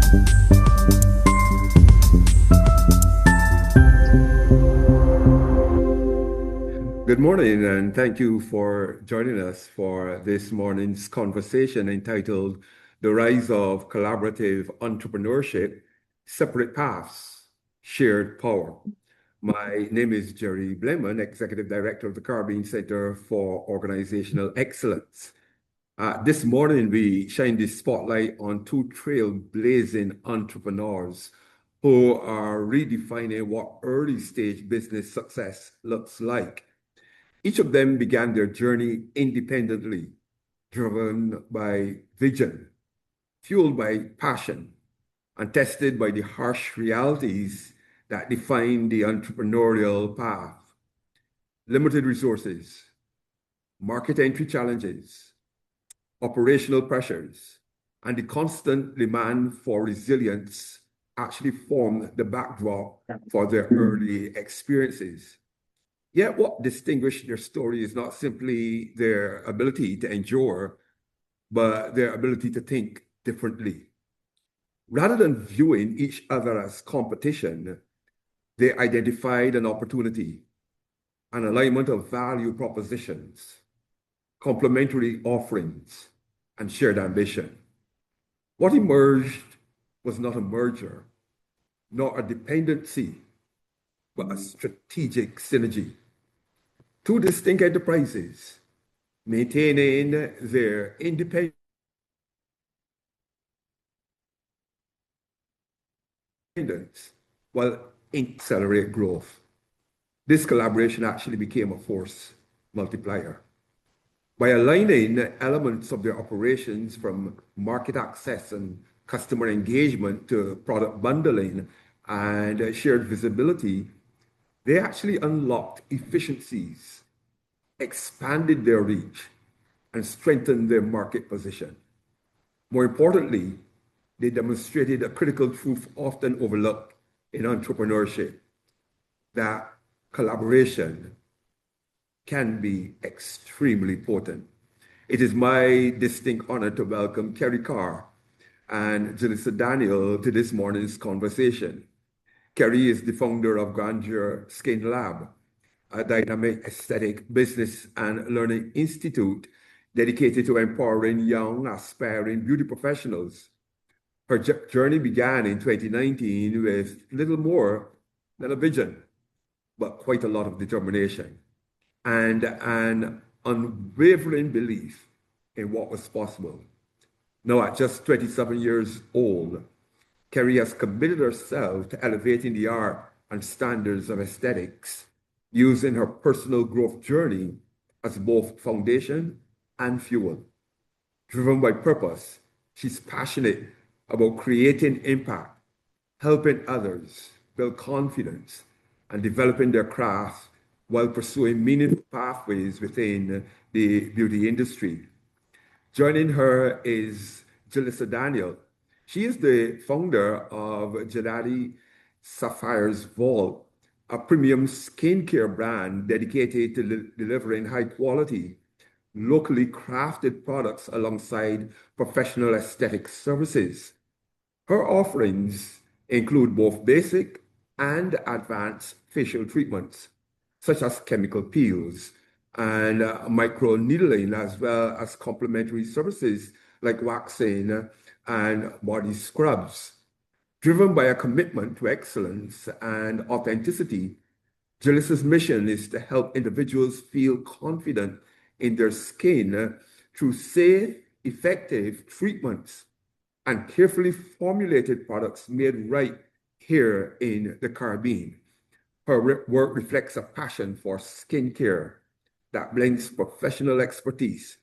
Good morning, and thank you for joining us for this morning's conversation entitled The Rise of Collaborative Entrepreneurship, Separate Paths, Shared Power. My name is Jerry Blenman, Executive Director of the Caribbean Center for Organizational Excellence. This morning, we shine the spotlight on two trailblazing entrepreneurs who are redefining what early stage business success looks like. Each of them began their journey independently, driven by vision, fueled by passion, and tested by the harsh realities that define the entrepreneurial path. Limited resources, market entry challenges, operational pressures, and the constant demand for resilience actually formed the backdrop for their early experiences. Yet what distinguished their story is not simply their ability to endure, but their ability to think differently. Rather than viewing each other as competition, they identified an opportunity, an alignment of value propositions, complementary offerings, and shared ambition. What emerged was not a merger, nor a dependency, but a strategic synergy. Two distinct enterprises maintaining their independence while accelerate growth. This collaboration actually became a force multiplier. By aligning elements of their operations from market access and customer engagement to product bundling and shared visibility, they actually unlocked efficiencies, expanded their reach, and strengthened their market position. More importantly, they demonstrated a critical truth often overlooked in entrepreneurship, that collaboration can be extremely potent. It is my distinct honor to welcome Kerrie Carr and Jelisa Daniel to this morning's conversation. Kerrie is the founder of Grandeur Skin Lab, a dynamic aesthetic business and learning institute dedicated to empowering young, aspiring beauty professionals. Her journey began in 2019 with little more than a vision, but quite a lot of determination and an unwavering belief in what was possible. Now, at just 27 years old, Kerrie has committed herself to elevating the art and standards of aesthetics, using her personal growth journey as both foundation and fuel. Driven by purpose, she's passionate about creating impact, helping others build confidence, and developing their craft while pursuing meaningful pathways within the beauty industry. Joining her is Jelisa Daniel. She is the founder of Jedani Sapphire's Vault, a premium skincare brand dedicated to delivering high quality, locally crafted products alongside professional aesthetic services. Her offerings include both basic and advanced facial treatments, such as chemical peels and micro needling, as well as complementary services like waxing and body scrubs. Driven by a commitment to excellence and authenticity, Jelisa's mission is to help individuals feel confident in their skin through safe, effective treatments and carefully formulated products made right here in the Caribbean. Her work reflects a passion for skincare that blends professional expertise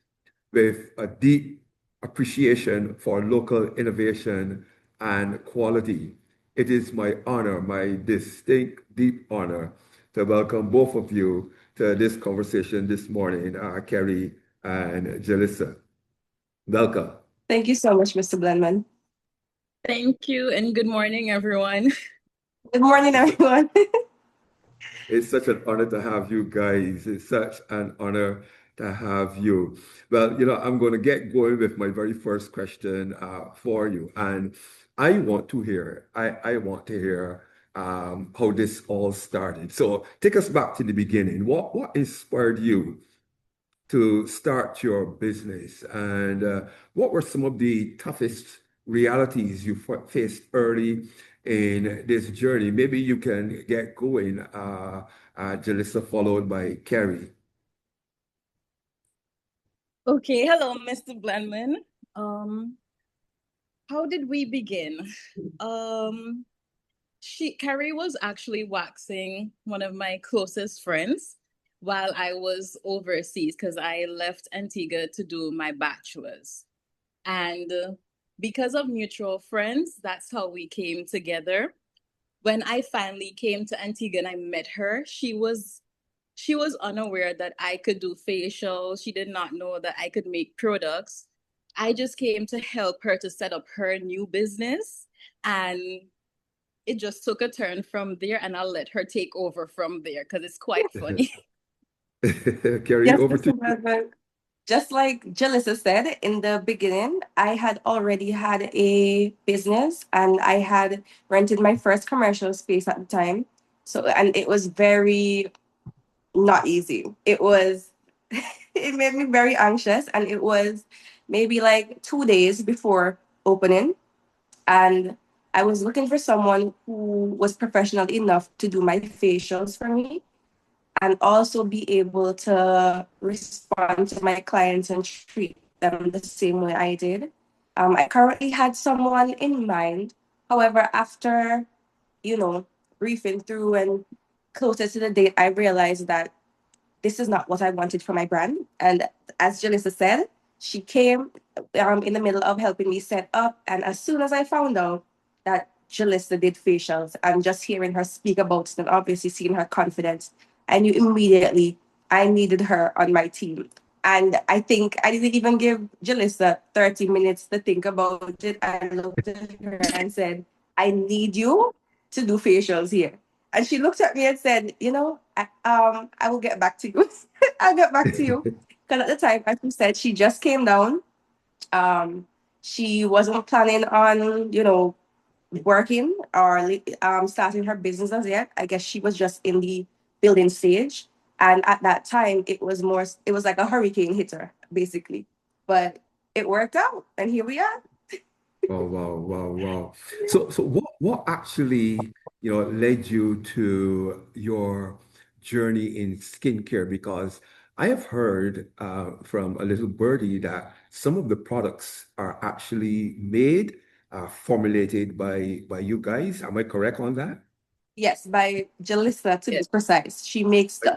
with a deep appreciation for local innovation and quality. It is my honor, my distinct, deep honor, to welcome both of you to this conversation this morning, Kerrie and Jelisa. Welcome. Thank you so much, Mr. Blenman. Thank you, and good morning, everyone. Good morning, everyone. It's such an honor to have you guys. It's such an honor to have you. Well, I'm going to get going with my very first question for you. And I want to hear. I want to hear how this all started. So take us back to the beginning. What inspired you to start your business, and what were some of the toughest realities you faced early in this journey? Maybe you can get going, Jelisa, followed by Kerrie. Okay, hello, Mr. Blenman. Um, how did we begin? Um, Kerrie was actually waxing one of my closest friends while I was overseas because I left Antigua to do my bachelor's. And because of mutual friends, that's how we came together. When I finally came to Antigua and I met her, she was unaware that I could do facials. She did not know that I could make products. I just came to help her to set up her new business. And it just took a turn from there, and I'll let her take over from there because it's quite funny. Kerrie, Yes, over Mr. to Blenman. Just like Jelisa said in the beginning, I had already had a business and I had rented my first commercial space at the time. So, and it was very not easy. It was, it made me very anxious. And it was maybe like 2 days before opening. And I was looking for someone who was professional enough to do my facials for me and also be able to respond to my clients and treat them the same way I did. I currently had someone in mind. However, after, briefing through and closer to the date, I realized that this is not what I wanted for my brand. And as Jelisa said, she came in the middle of helping me set up. And as soon as I found out that Jelisa did facials and just hearing her speak about it and obviously seeing her confidence, I knew immediately I needed her on my team. And I think I didn't even give Jelisa 30 minutes to think about it. I looked at her and said, I need you to do facials here. And she looked at me and said, I will get back to you. I'll get back to you. Because at the time, as you said, she just came down. She wasn't planning on, working or starting her business as yet. I guess she was just in the building stage. And at that time, it was like a hurricane hit her, basically. But it worked out. And here we are. Wow, wow, wow, wow. So what actually, led you to your journey in skincare? Because I have heard from a little birdie that some of the products are actually made, formulated by you guys. Am I correct on that? Yes, by Jelisa to be Yes. precise. She makes the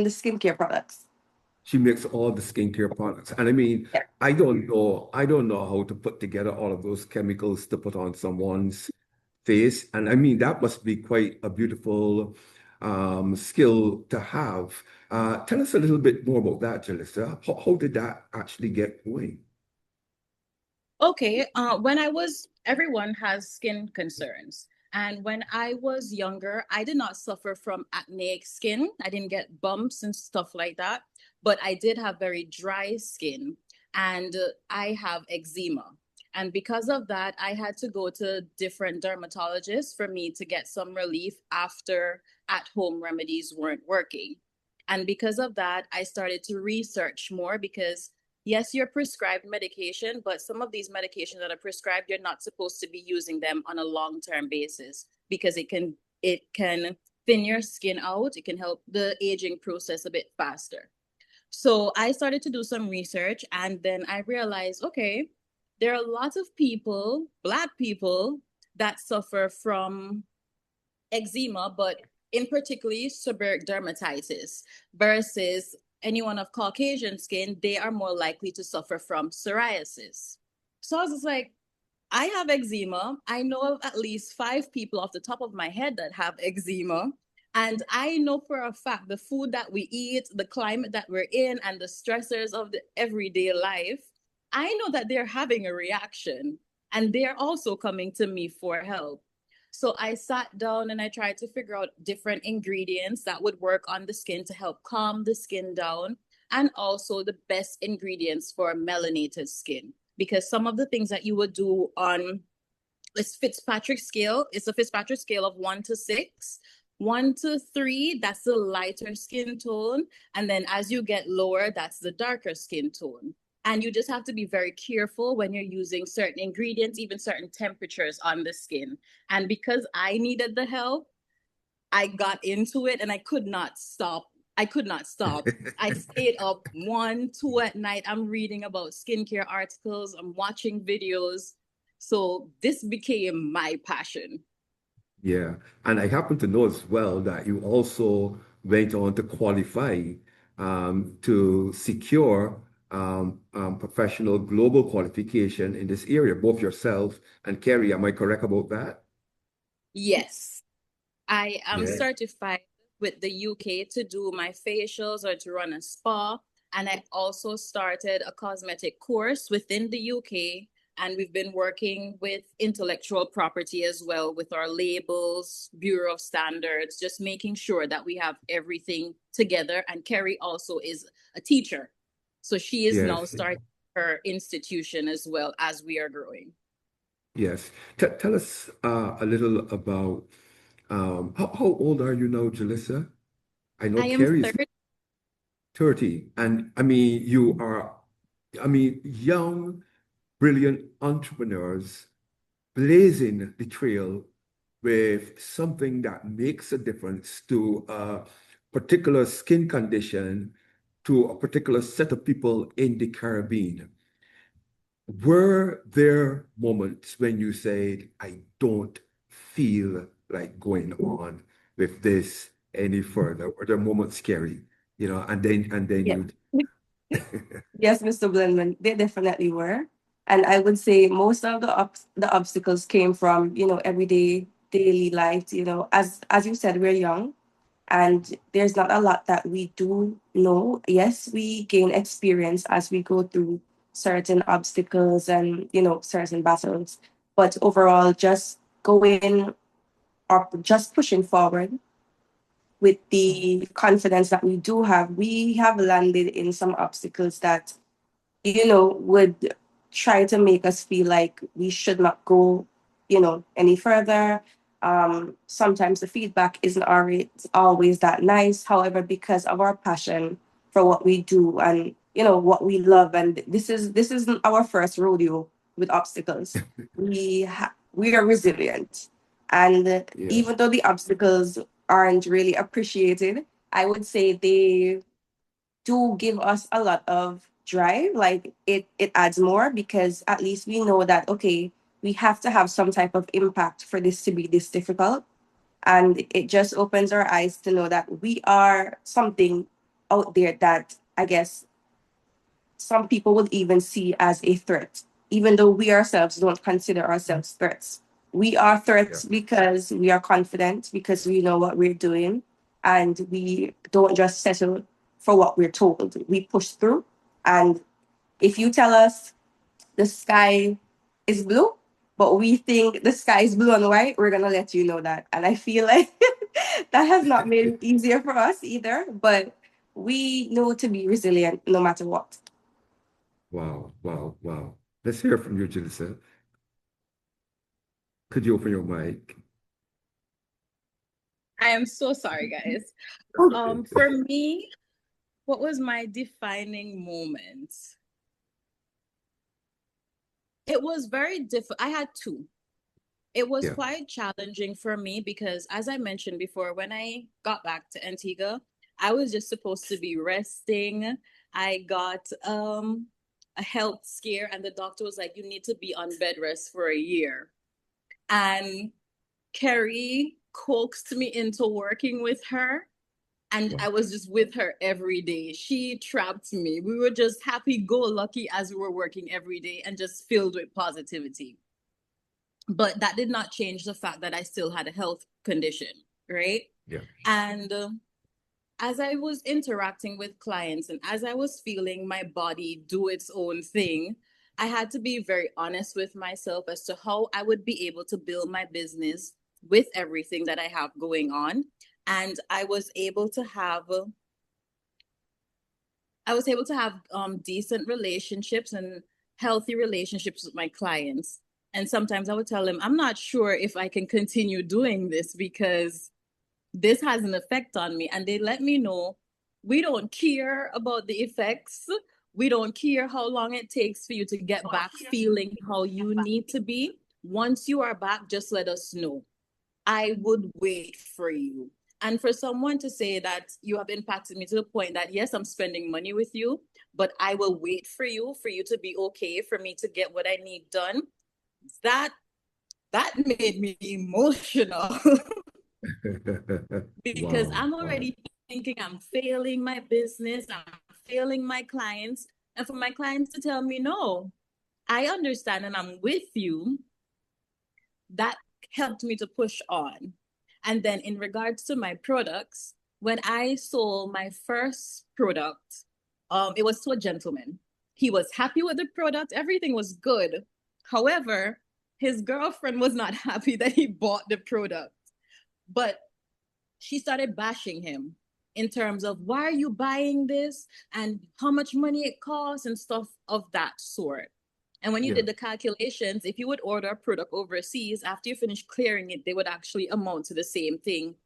skincare products. She makes all the skincare products. And I mean, Yeah. I don't know how to put together all of those chemicals to put on someone's face. And I mean, that must be quite a beautiful skill to have. Tell us a little bit more about that, Jelisa. How did that actually get going? Okay, everyone has skin concerns. And when I was younger, I did not suffer from acneic skin. I didn't get bumps and stuff like that, but I did have very dry skin and I have eczema. And because of that, I had to go to different dermatologists for me to get some relief after at-home remedies weren't working. And because of that, I started to research more because yes, you're prescribed medication, but some of these medications that are prescribed, you're not supposed to be using them on a long-term basis because it can thin your skin out. It can help the aging process a bit faster. So I started to do some research and then I realized, okay, there are lots of people, Black people, that suffer from eczema, but in particularly seborrheic dermatitis versus anyone of Caucasian skin, they are more likely to suffer from psoriasis. So I was just like, I have eczema. I know of at least 5 people off the top of my head that have eczema. And I know for a fact the food that we eat, the climate that we're in, and the stressors of the everyday life, I know that they're having a reaction and they're also coming to me for help. So I sat down and I tried to figure out different ingredients that would work on the skin to help calm the skin down and also the best ingredients for melanated skin. Because some of the things that you would do on it's Fitzpatrick scale. It's a Fitzpatrick scale of 1 to 6. 1 to 3, that's the lighter skin tone. And then as you get lower, that's the darker skin tone. And you just have to be very careful when you're using certain ingredients, even certain temperatures on the skin. And because I needed the help, I got into it and I could not stop. I could not stop. I stayed up 1, 2 at night. I'm reading about skincare articles. I'm watching videos. So this became my passion. Yeah. And I happen to know as well that you also went on to qualify to secure professional global qualification in this area, both yourself and Kerrie. Am I correct about that? Yes, I am Yeah. certified with the UK to do my facials or to run a spa. And I also started a cosmetic course within the UK. And we've been working with intellectual property as well with our labels, Bureau of Standards, just making sure that we have everything together. And Kerrie also is a teacher. So she is now Yes. starting her institution as well as we are growing. Yes. Tell us a little about how old are you now, Jelisa? I know I am Kerrie is 30. 30, and I mean, you are, I mean, young, brilliant entrepreneurs blazing the trail with something that makes a difference to a particular skin condition, to a particular set of people in the Caribbean. Were there moments when you said, I don't feel like going on with this any further? Were there moments scary, and then Yeah. you Yes, Mr. Blenman, they definitely were. And I would say most of the obstacles came from, everyday daily life. As you said, we're young and there's not a lot that we do know. Yes, we gain experience as we go through certain obstacles and, certain battles. But overall, just going or just pushing forward with the confidence that we do have, we have landed in some obstacles that would try to make us feel like we should not go, any further. Sometimes the feedback isn't always that nice. However, because of our passion for what we do and what we love, and this isn't our first rodeo with obstacles. We are resilient, and yeah, even though the obstacles aren't really appreciated, I would say they do give us a lot of drive. Like it adds more because at least we know that okay, we have to have some type of impact for this to be this difficult. And it just opens our eyes to know that we are something out there that I guess some people would even see as a threat, even though we ourselves don't consider ourselves threats. We are yeah. threats because we are confident, because we know what we're doing, and we don't just settle for what we're told. We push through. And if you tell us the sky is blue, but we think the sky is blue and white, we're going to let you know that. And I feel like that has not made it easier for us either, but we know to be resilient no matter what. Wow, wow, wow. Let's hear from you, Jelisa. Could you open your mic? I am so sorry, guys. Okay. For me, what was my defining moment? It was very difficult. I had two. It was Yeah. quite challenging for me because, as I mentioned before, when I got back to Antigua, I was just supposed to be resting. I got a health scare, and the doctor was like, "You need to be on bed rest for a year." And Kerrie coaxed me into working with her. And Wow. I was just with her every day. She trapped me. We were just happy go lucky as we were working every day and just filled with positivity. But that did not change the fact that I still had a health condition, right? Yeah. And as I was interacting with clients and as I was feeling my body do its own thing, I had to be very honest with myself as to how I would be able to build my business with everything that I have going on. And I was able to have decent relationships and healthy relationships with my clients. And sometimes I would tell them, I'm not sure if I can continue doing this because this has an effect on me. And they let me know, we don't care about the effects. We don't care how long it takes for you to get back feeling how you need to be. Once you are back, just let us know. I would wait for you. And for someone to say that you have impacted me to the point that, yes, I'm spending money with you, but I will wait for you to be okay, for me to get what I need done, that made me emotional. Because Wow, I'm wow. already thinking I'm failing my business, I'm failing my clients. And for my clients to tell me, no, I understand and I'm with you, that helped me to push on. And then in regards to my products, when I sold my first product, it was to a gentleman. He was happy with the product, everything was good. However, his girlfriend was not happy that he bought the product. But she started bashing him in terms of, why are you buying this and how much money it costs and stuff of that sort. And when you Yeah. did the calculations, if you would order a product overseas, after you finish clearing it, they would actually amount to the same thing.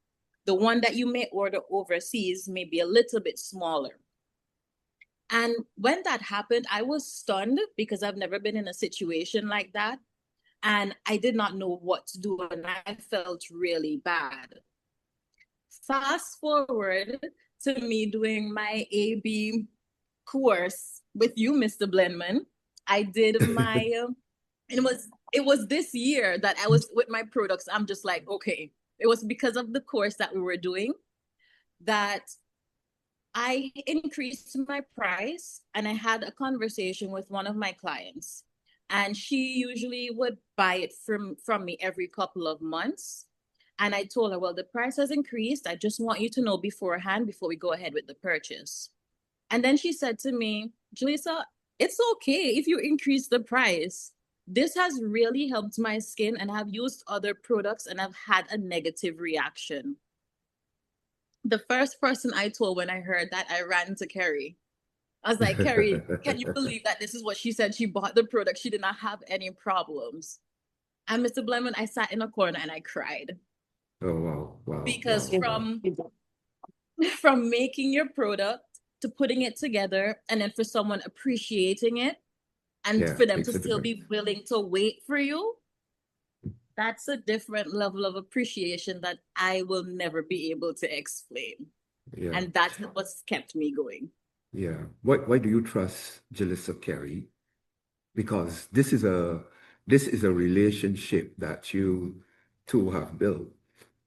The one that you may order overseas may be a little bit smaller. And when that happened, I was stunned because I've never been in a situation like that. And I did not know what to do. And I felt really bad. Fast forward to me doing my AB course with you, Mr. Blenman. I did my, it was this year that I was with my products. I'm just like, okay, it was because of the course that we were doing that I increased my price, and I had a conversation with one of my clients, and she usually would buy it from me every couple of months. And I told her, well, the price has increased. I just want you to know beforehand before we go ahead with the purchase. And then she said to me, Jelisa, it's okay if you increase the price. This has really helped my skin, and I've used other products and I've had a negative reaction. The first person I told when I heard that, I ran to Kerrie. I was like, Kerrie, can you believe that this is what she said? She bought the product. She did not have any problems. And Mr. Blemon, I sat in a corner and I cried. Oh, wow, wow, Because wow, wow. from making your product to putting it together, and then for someone appreciating it, and Yeah, for them to makes a still difference. be willing to wait for you, that's a different level of appreciation that I will never be able to explain. Yeah, And that's what's kept me going. yeah. Why do you trust Jelisa, Kerrie? Because this is a relationship that you two have built.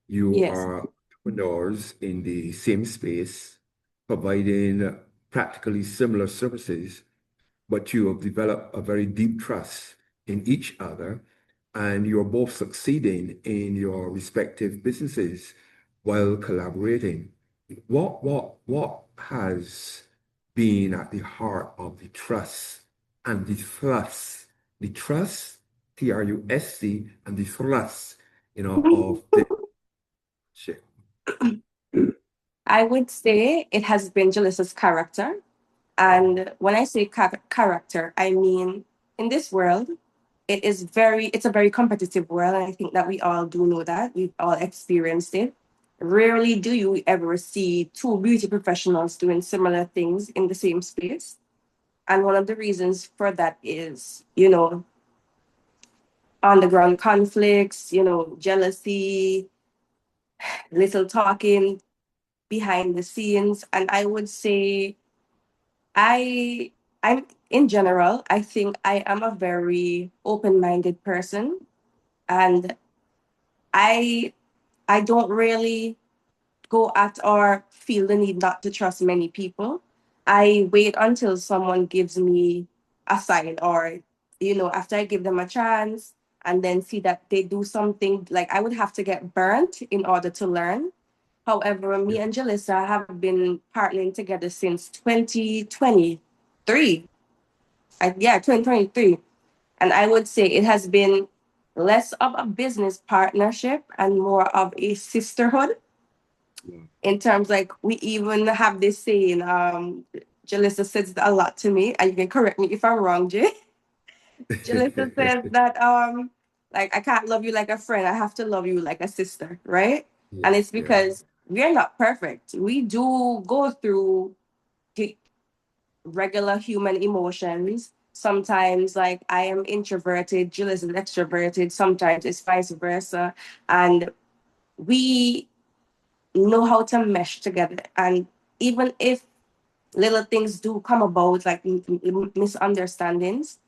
You Yes. are entrepreneurs in the same space, providing practically similar services, but you have developed a very deep trust in each other, and you're both succeeding in your respective businesses while collaborating. What has been at the heart of the trust and the thrust, TRUST, and the thrust, of the ship? I would say it has been Jalisa's character. And when I say character, I mean in this world, it's a very competitive world. And I think that we all do know that. We've all experienced it. Rarely do you ever see two beauty professionals doing similar things in the same space. And one of the reasons for that is, underground conflicts, jealousy, little talking behind the scenes. And I would say I I'm in general, I think I am a very open-minded person, and I I don't really go at or feel the need not to trust many people. I wait until someone gives me a sign, or after I give them a chance and then see that they do something, like I would have to get burnt in order to learn. However, Yeah. me and Jelisa have been partnering together since 2023. 2023. And I would say it has been less of a business partnership and more of a sisterhood, Yeah. in terms, like, we even have this saying, Jalissa says it a lot to me, and you can correct me if I'm wrong, Jay. Jalissa says that like I can't love you like a friend. I have to love you like a sister, right? Yeah, And it's yeah. because we are not perfect. We do go through the regular human emotions. Sometimes, like I am introverted, Jill is extroverted. Sometimes it's vice versa, and we know how to mesh together. And even if little things do come about, like misunderstandings,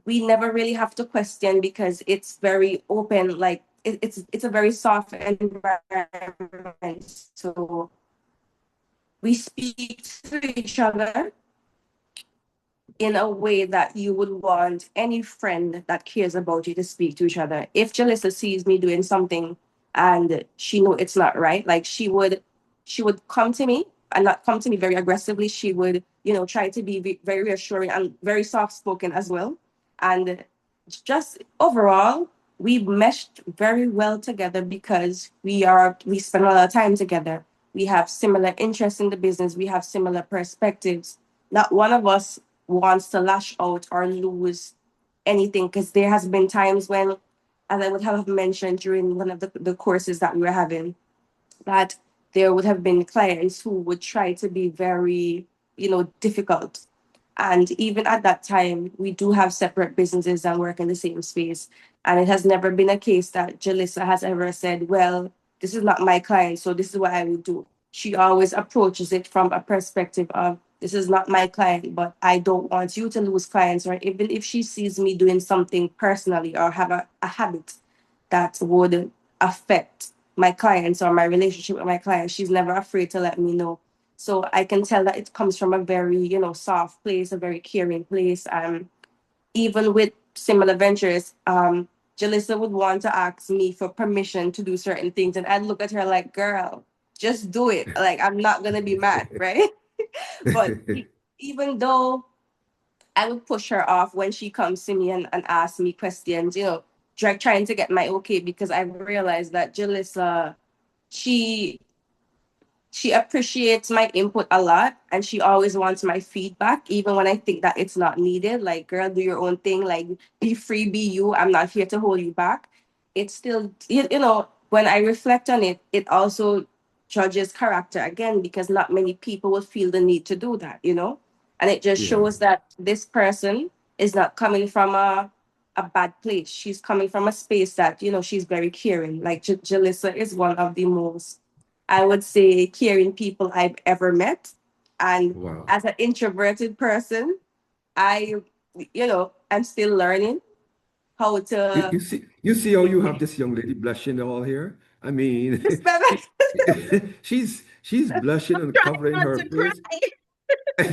we never really have to question because it's very open. Like it's a very soft environment. So we speak to each other in a way that you would want any friend that cares about you to speak to each other. If Jalissa sees me doing something and she know it's not right, like she would come to me and not come to me very aggressively. She would, try to be very reassuring and very soft spoken as well. And just overall, we meshed very well together because we spend a lot of time together. We have similar interests in the business. We have similar perspectives. Not one of us wants to lash out or lose anything because there has been times when, as I would have mentioned during one of the courses that we were having, that there would have been clients who would try to be very, difficult. And even at that time, we do have separate businesses and work in the same space. And it has never been a case that Jelisa has ever said, well, this is not my client, so this is what I will do. She always approaches it from a perspective of, this is not my client, but I don't want you to lose clients. Or even if she sees me doing something personally or have a habit that would affect my clients or my relationship with my clients, she's never afraid to let me know. So I can tell that it comes from a very, soft place, a very caring place. Even with similar ventures, Jalissa would want to ask me for permission to do certain things. And I'd look at her like, girl, just do it. Like, I'm not going to be mad, right? But even though I would push her off when she comes to me and asks me questions, trying to get my okay, because I realized that Jalissa, she she appreciates my input a lot and she always wants my feedback even when I think that it's not needed. Like, girl, do your own thing, like be free, be you, I'm not here to hold you back. It's still, when I reflect on it, it also judges character again, because not many people will feel the need to do that, and it just Yeah. shows that this person is not coming from a bad place. She's coming from a space that, she's very caring. Like Jalissa is one of the most, I would say, caring people I've ever met. And Wow. as an introverted person, I, I'm still learning how You, to you see, you see how you have this young lady blushing all here? I mean, spend. she's blushing and Try covering not her to cry. face.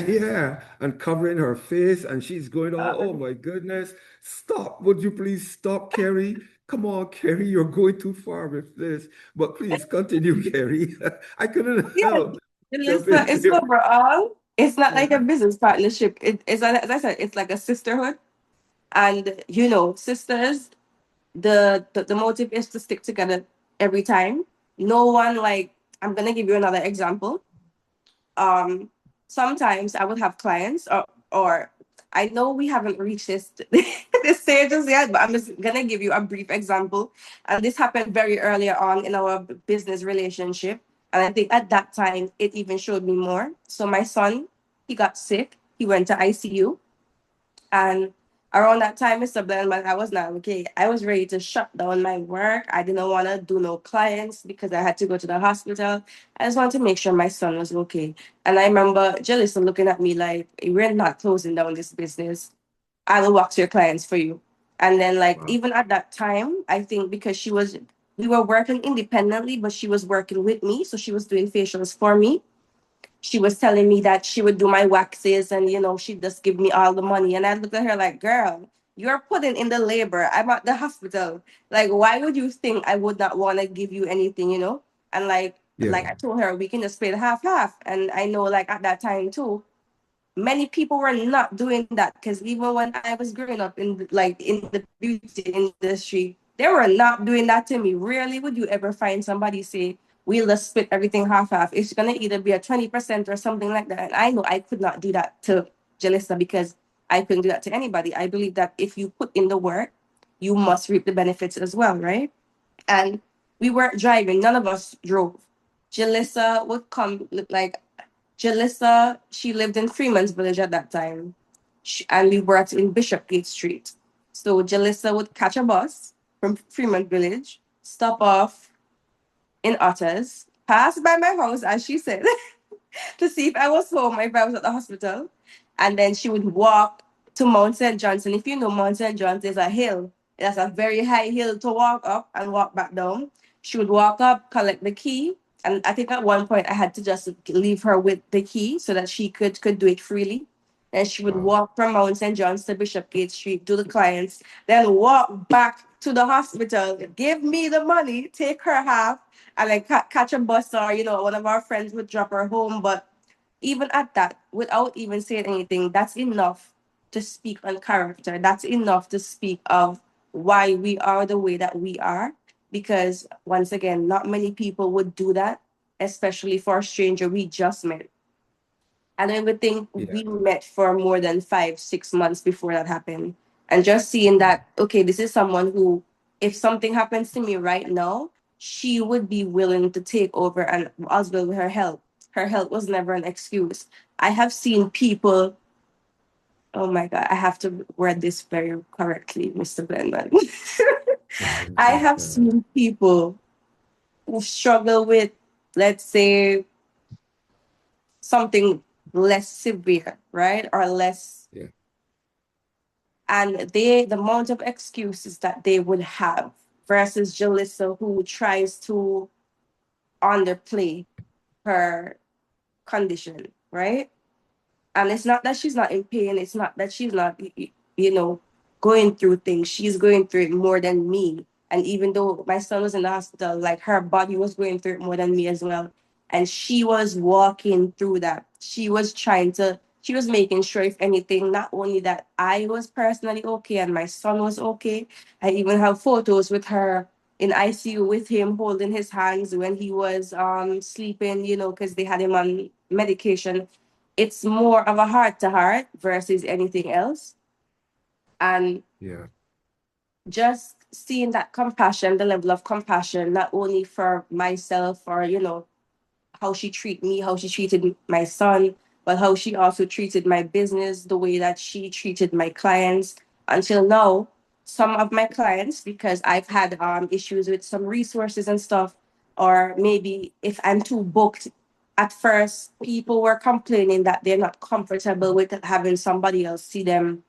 Yeah, and covering her face, and she's going, oh my goodness. Stop. Would you please stop, Kerrie? Come on, Kerrie, you're going too far with this. But please continue, Kerrie. I couldn't Yeah, help jump Jalissa into is your. overall, it's not like a Yeah. business partnership. It's, as I said, it's like a sisterhood. And, sisters, the motive is to stick together every time. No one, like, I'm going to give you another example. um Sometimes I would have clients, or I know we haven't reached this this stages yet, but I'm just gonna give you a brief example. And this happened very earlier on in our business relationship. And I think at that time it even showed me more. So my son, he got sick, he went to ICU, and around that time, Mr. Blenman, I was not okay. I was ready to shut down my work. I didn't want to do no clients because I had to go to the hospital. I just wanted to make sure my son was okay. And I remember Jelisa looking at me like, we're not closing down this business. I will walk to your clients for you. And then, like, Wow. even at that time, I think because we were working independently, but she was working with me. So she was doing facials for me. She was telling me that she would do my waxes and, she'd just give me all the money. And I looked at her like, girl, you're putting in the labor. I'm at the hospital. Like, why would you think I would not want to give you anything? And like Yeah. I told her, we can just split half half. And I know, like, at that time too, many people were not doing that, because even when I was growing up in the beauty industry, they were not doing that to me. Rarely would you ever find somebody say, we'll just split everything half half. It's gonna either be a 20% or something like that. And I know I could not do that to Jalissa, because I couldn't do that to anybody. I believe that if you put in the work, you must reap the benefits as well, right? And we weren't driving. None of us drove. Jelisa would come, like Jelisa, she lived in Freeman's Village at that time. And we worked in Bishopgate Street. So Jelisa would catch a bus from Freeman Village, stop off in Otters, pass by my house, as she said, to see if I was home, if I was at the hospital. And then she would walk to Mount St. John's. And if you know Mount St. John's, there's a hill. That's a very high hill to walk up and walk back down. She would walk up, collect the key. And I think at one point I had to just leave her with the key so that she could do it freely. And she would Wow. walk from Mount St. John's to Bishopgate Street, do the clients, then walk back to the hospital, give me the money, take her half, and then catch a bus, or, you know, one of our friends would drop her home. But even at that, without even saying anything, that's enough to speak on character. That's enough to speak of why we are the way that we are. Because once again, not many people would do that, especially for a stranger we just met. And I would think Yeah. we met for more than 5, 6 months before that happened. And just seeing that, okay, this is someone who, if something happens to me right now, she would be willing to take over, and as well with her help. Her help was never an excuse. I have seen people, oh my God, I have to word this very correctly, Mr. Blenman. I have seen people who struggle with, let's say, something less severe, right? Or less, Yeah. and the amount of excuses that they would have versus Jelisa, who tries to underplay her condition, right? And it's not that she's not in pain. It's not that she's not, you know, going through things. She's going through it more than me. And even though my son was in the hospital, like, her body was going through it more than me as well. And she was walking through that. She was making sure, if anything, not only that I was personally okay and my son was okay. I even have photos with her in ICU with him holding his hands when he was sleeping, you know, because they had him on medication. It's more of a heart to heart versus anything else. And Yeah. just seeing that compassion, the level of compassion, not only for myself, or, you know, how she treated me, how she treated my son, but how she also treated my business, the way that she treated my clients. Until now, some of my clients, because I've had issues with some resources and stuff, or maybe if I'm too booked, at first people were complaining that they're not comfortable with having somebody else see them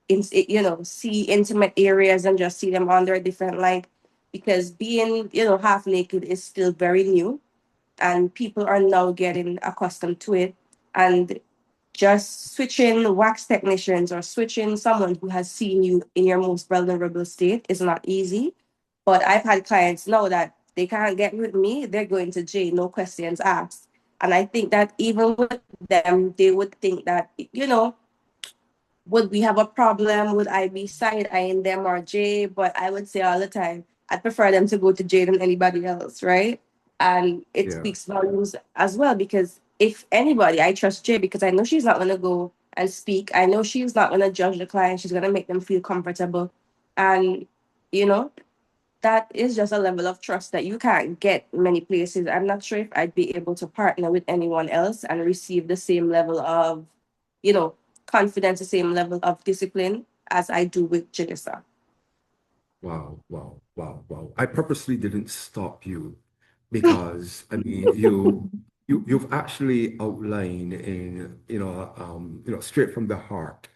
in, you know, see intimate areas and just see them under a different light, because being, you know, half naked is still very new, and people are now getting accustomed to it. And just switching wax technicians or switching someone who has seen you in your most vulnerable state is not easy. But I've had clients know that they can't get with me, they're going to jail, no questions asked. And I think that even with them, they would think that, you know, would we have a problem? Would I be side eyeing them or Jay? But I would say all the time, I'd prefer them to go to Jay than anybody else, right? And it Yeah. speaks volumes as well, because if anybody, I trust Jay because I know she's not going to go and speak. I know she's not going to judge the client. She's going to make them feel comfortable. And, you know, that is just a level of trust that you can't get many places. I'm not sure if I'd be able to partner with anyone else and receive the same level of, you know, confidence, the same level of discipline as I do with Jelisa. Wow, wow, wow, wow. I purposely didn't stop you because I mean you've actually outlined in straight from the heart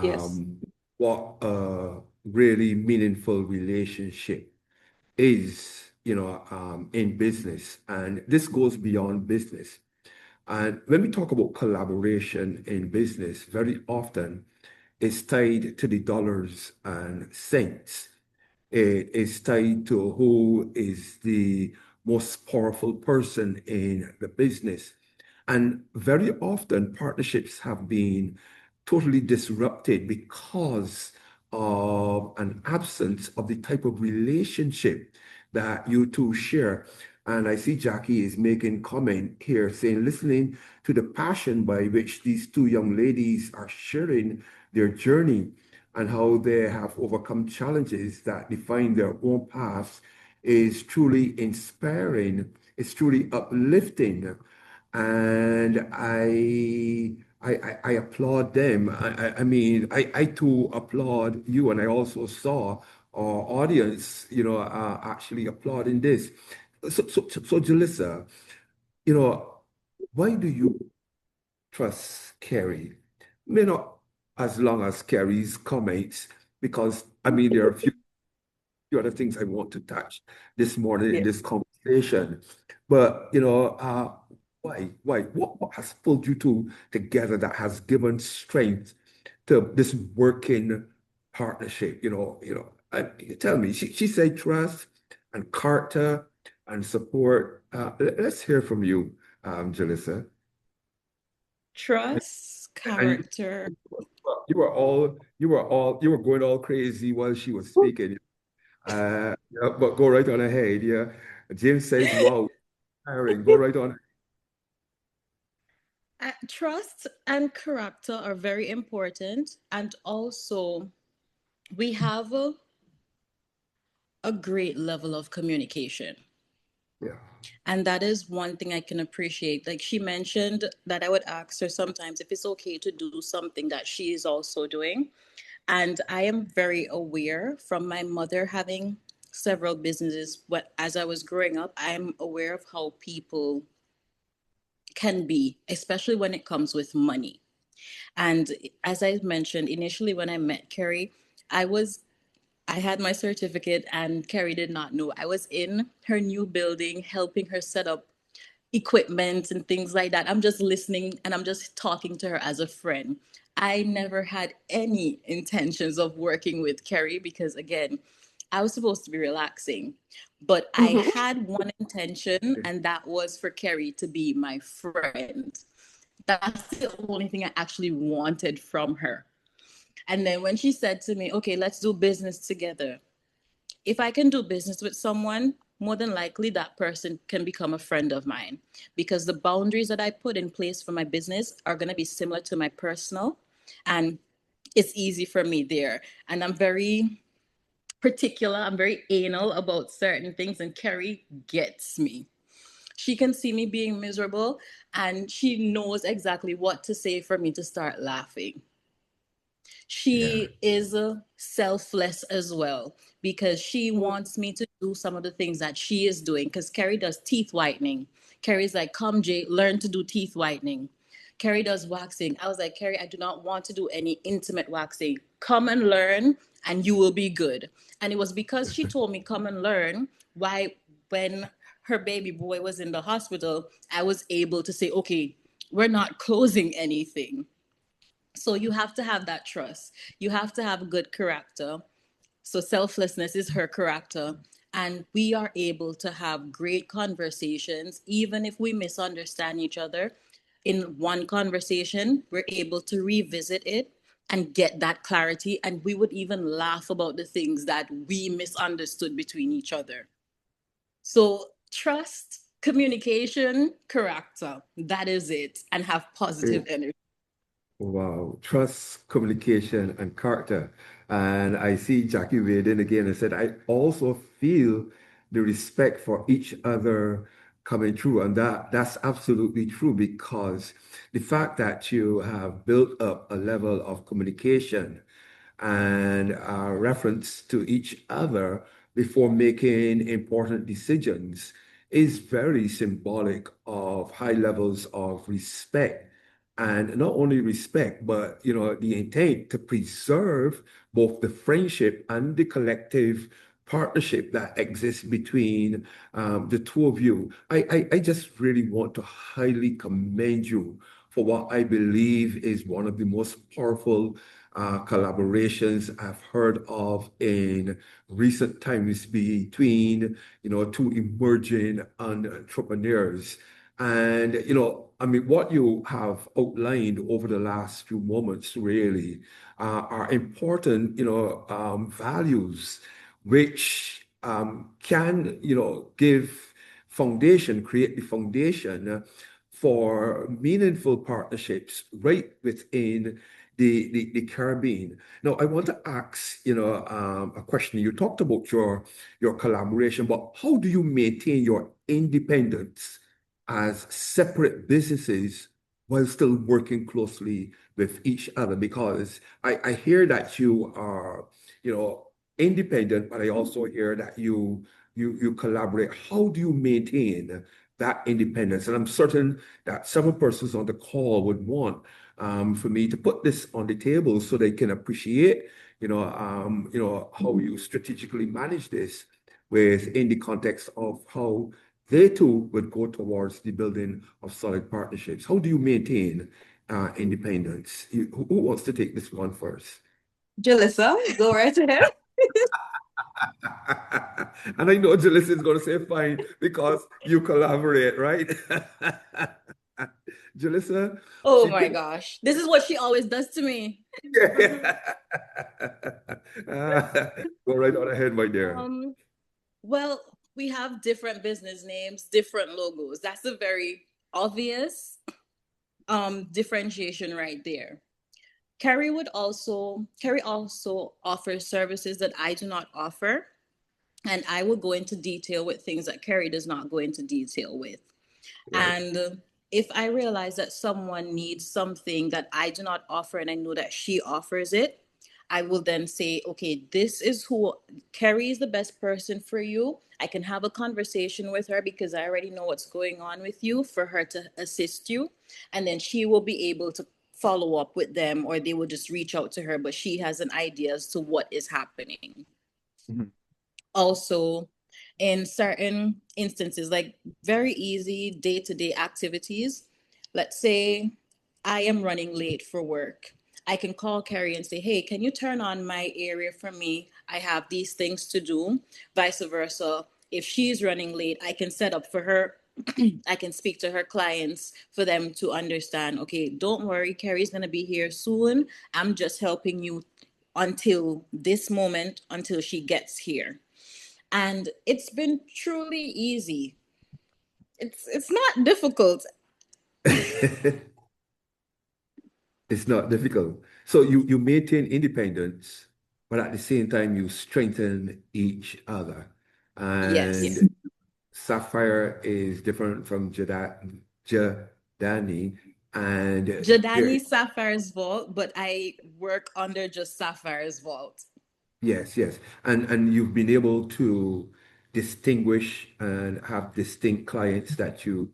Yes. um what a really meaningful relationship is, in business. And this goes beyond business. And when we talk about collaboration in business, very often it's tied to the dollars and cents. It is tied to who is the most powerful person in the business. And very often partnerships have been totally disrupted because of an absence of the type of relationship that you two share. And I see Jackie is making comment here saying, listening to the passion by which these two young ladies are sharing their journey and how they have overcome challenges that define their own paths is truly inspiring. It's truly uplifting. And I applaud them. I mean, I too applaud you, and I also saw our audience, actually applauding this. So, Jelisa, you know, why do you trust Kerrie? Not as long as Kerrie's comments, because I mean, there are a few other things I want to touch this morning in Yeah. this conversation. But why? What has pulled you two together that has given strength to this working partnership? Tell me. She said trust and character and support. Let's hear from you, Jelisa. Trust, And character. you were going all crazy while she was speaking. Yeah, but go right on ahead. Yeah. James says, wow, tiring. Go right on. Trust and character are very important. And also, we have a great level of communication. Yeah. And that is one thing I can appreciate. Like she mentioned that I would ask her sometimes if it's okay to do something that she is also doing. And I am very aware from my mother having several businesses. But as I was growing up, I'm aware of how people can be, especially when it comes with money. And as I mentioned initially, when I met Kerrie, I was I had my certificate and Kerrie did not know. I was in her new building helping her set up equipment and things like that. I'm just listening and I'm just talking to her as a friend. I never had any intentions of working with Kerrie because, again, I was supposed to be relaxing. But I Mhm. had one intention, and that was for Kerrie to be my friend. That's the only thing I actually wanted from her. And then when she said to me, okay, let's do business together, if I can do business with someone, more than likely that person can become a friend of mine because the boundaries that I put in place for my business are going to be similar to my personal. And it's easy for me there. And I'm very particular, I'm very anal about certain things, and Kerrie gets me. She can see me being miserable and she knows exactly what to say for me to start laughing. Yeah. She is selfless as well because she wants me to do some of the things that she is doing. Because Kerrie does teeth whitening. Kerrie's like, come, Jay, learn to do teeth whitening. Kerrie does waxing. I was like, Kerrie, I do not want to do any intimate waxing. Come and learn, and you will be good. And it was because she told me, come and learn, why, when her baby boy was in the hospital, I was able to say, okay, we're not closing anything. So you have to have that trust. You have to have a good character. So selflessness is her character. And we are able to have great conversations, even if we misunderstand each other. In one conversation, we're able to revisit it and get that clarity. And we would even laugh about the things that we misunderstood between each other. So trust, communication, character. That is it. And have positive energy. Wow, trust, communication, and character. And I see Jackie weighed in again and said, I also feel the respect for each other coming through. And that's absolutely true because the fact that you have built up a level of communication and reference to each other before making important decisions is very symbolic of high levels of respect, and not only respect, but the intent to preserve both the friendship and the collective partnership that exists between the two of you. I just really want to highly commend you for what I believe is one of the most powerful collaborations I've heard of in recent times between two emerging entrepreneurs. And I mean, what you have outlined over the last few moments really are important, values which can, give foundation, create the foundation for meaningful partnerships right within the Caribbean. Now, I want to ask, a question. You talked about your collaboration, but how do you maintain your independence as separate businesses while still working closely with each other? Because I hear that you are, independent, but I also hear that you collaborate. How do you maintain that independence? And I'm certain that several persons on the call would want for me to put this on the table so they can appreciate, how you strategically manage this within the context of how they too would go towards the building of solid partnerships. How do you maintain independence? Who wants to take this one first? Jelisa, go right ahead. And I know Jelisa is going to say fine because you collaborate, right? Jelisa, Oh she my can. gosh. This is what she always does to me. Go right on ahead, my dear. Um, well, we have different business names, different logos. That's a very obvious differentiation right there. Kerrie also offers services that I do not offer. And I will go into detail with things that Kerrie does not go into detail with. Right. And if I realize that someone needs something that I do not offer and I know that she offers it, I will then say, okay, this is who Kerrie is the best person for you. I can have a conversation with her because I already know what's going on with you for her to assist you. And then she will be able to follow up with them or they will just reach out to her, but she has an idea as to what is happening. Mhm. Also, in certain instances, like very easy day-to-day activities, let's say I am running late for work. I can call Kerrie and say, hey, can you turn on my area for me? I have these things to do. Vice versa. If she's running late, I can set up for her. I can speak to her clients for them to understand, okay, don't worry, Kerrie's going to be here soon. I'm just helping you until this moment, until she gets here. And it's been truly easy. It's not difficult. It's not difficult. So you maintain independence, but at the same time you strengthen each other. Yes. And Sapphire is different from Jedani, and Jedani Sapphire's vault, but I work under just Sapphire's vault. yes, yes. And you've been able to distinguish and have distinct clients that you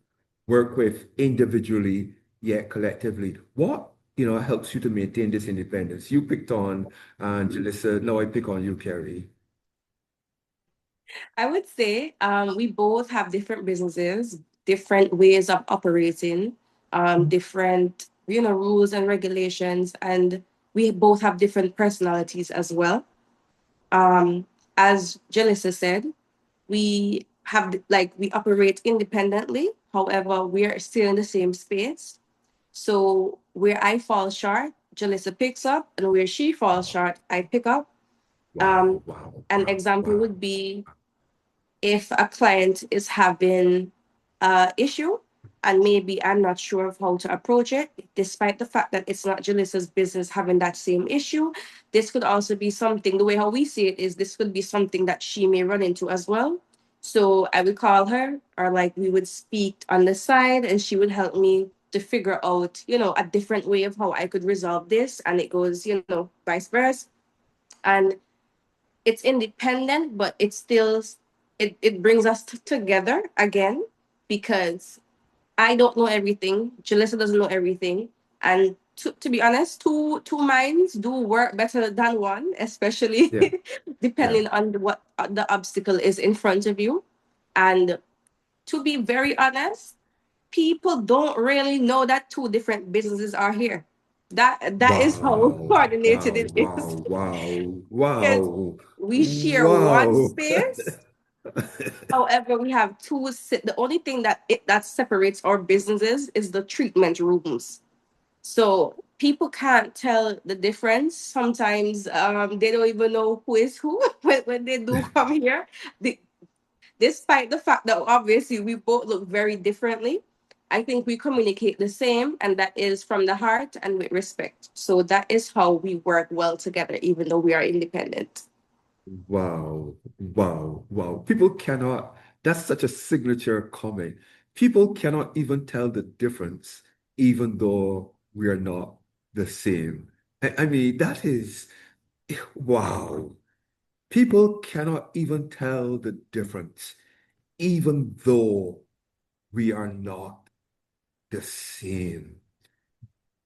work with individually yet collectively. What, helps you to maintain this independence? You picked on Jelisa, now I pick on you, Kerrie. I would say we both have different businesses, different ways of operating, different rules and regulations, and we both have different personalities as well. Um, as Jelisa said, we have we operate independently. However, we are still in the same space. So where I fall short, Jelisa picks up, and where she falls short, I pick up. Wow, Um, wow, an wow, example wow. would be if a client is having a issue and maybe I'm not sure of how to approach it, despite the fact that it's not Jalisa's business having that same issue, this could also be something, the way how we see it is this could be something that she may run into as well. So I would call her or we would speak on the side and she would help me to figure out, a different way of how I could resolve this. And it goes, vice versa. And it's independent, but it's still it brings us together again because I don't know everything. Jalissa doesn't know everything, and to be honest, two minds do work better than one, especially Yeah, yeah. depending on what the obstacle is in front of you. And to be very honest, people don't really know that two different businesses are here. That is how Wow, coordinated wow, it is. wow, wow, Because wow, we share one wow. space. However, we have the only thing that separates our businesses is the treatment rooms. So people can't tell the difference. Sometimes they don't even know who is who when they do come here. The, Despite the fact that obviously we both look very differently, I think we communicate the same, and that is from the heart and with respect. So that is how we work well together, even though we are independent. Wow, wow, wow. People cannot, that's such a signature comment. People cannot even tell the difference, even though we are not the same. I mean, that is, wow. People cannot even tell the difference, even though we are not the same.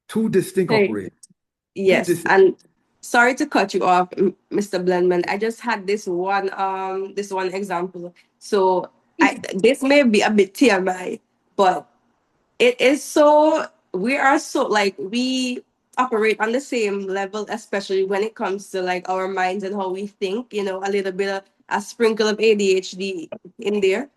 Two distinct Hey. operations, two Yes, distinct, and sorry to cut you off, Mr. Blenman. I just had this one example. So this may be a bit TMI, but it is so we are so like we operate on the same level, especially when it comes to like our minds and how we think, a little bit of a sprinkle of ADHD in there.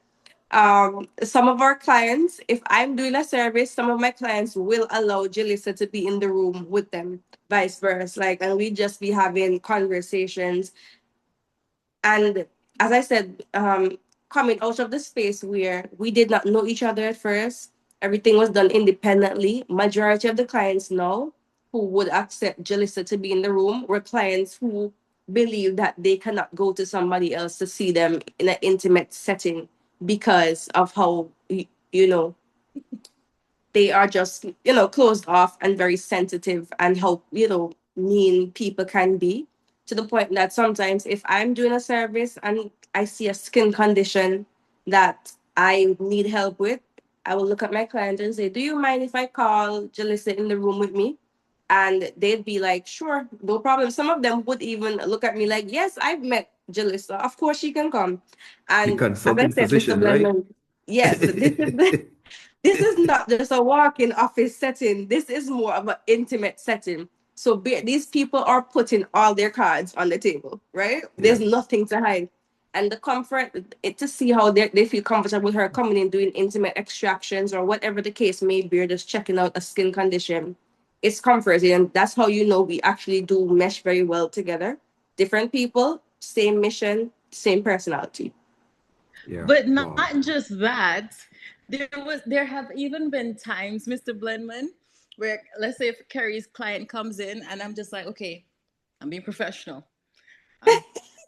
Some of our clients, if I'm doing a service, some of my clients will allow Jelisa to be in the room with them, vice versa. Like, and we just be having conversations. And as I said, coming out of the space where we did not know each other at first, everything was done independently. Majority of the clients now who would accept Jelisa to be in the room were clients who believe that they cannot go to somebody else to see them in an intimate setting because of how you know they are just closed off and very sensitive, and how mean people can be, to the point that sometimes if I'm doing a service and I see a skin condition that I need help with, I will look at my client and say, do you mind if I call Jelisa in the room with me? And they'd be like, sure, no problem. Some of them would even look at me like, yes, I've met Jelisa, of course she can come. the And as I consulting said, Mr. physician, right? Blenman, yes, this is not just a walk-in office setting. This is more of an intimate setting. So these people are putting all their cards on the table, right? There's Yeah. nothing to hide. And the comfort, to see how they feel comfortable with her coming in doing intimate extractions or whatever the case may be, or just checking out a skin condition. It's comforting. And that's how we actually do mesh very well together. Different people, same mission, same personality. Yeah. But not Wow. just that, there have even been times, Mr. Blenman, where let's say if Kerrie's client comes in and I'm just like, okay, I'm being professional.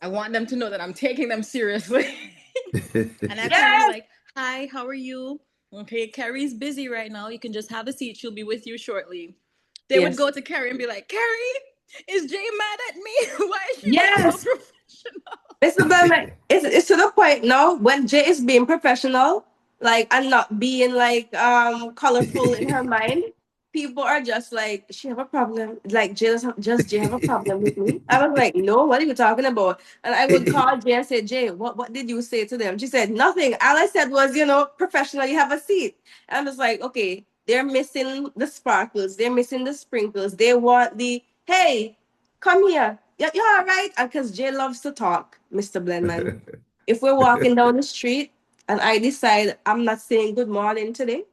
I want them to know that I'm taking them seriously. And I come in Yes, like, hi, how are you? Okay, Kerrie's busy right now. You can just have a seat. She'll be with you shortly. They would yes, go to Kerrie and be like, Kerrie, is Jay mad at me? Why is she being so yes. professional? Mr. Bellman, it's to the point now when Jay is being professional, like, and not being like colorful in her mind. People are just like, she have a problem. Like, just Jay have a problem with me. I was like, no, what are you talking about? And I would call Jay and say, Jay, what did you say to them? She said, nothing. All I said was, professional, you have a seat. And I was like, okay, they're missing the sparkles, they're missing the sprinkles. They want the, hey, come here. Yeah, you're all right. And because Jay loves to talk, Mr. Blenman. If we're walking down the street and I decide I'm not saying good morning today,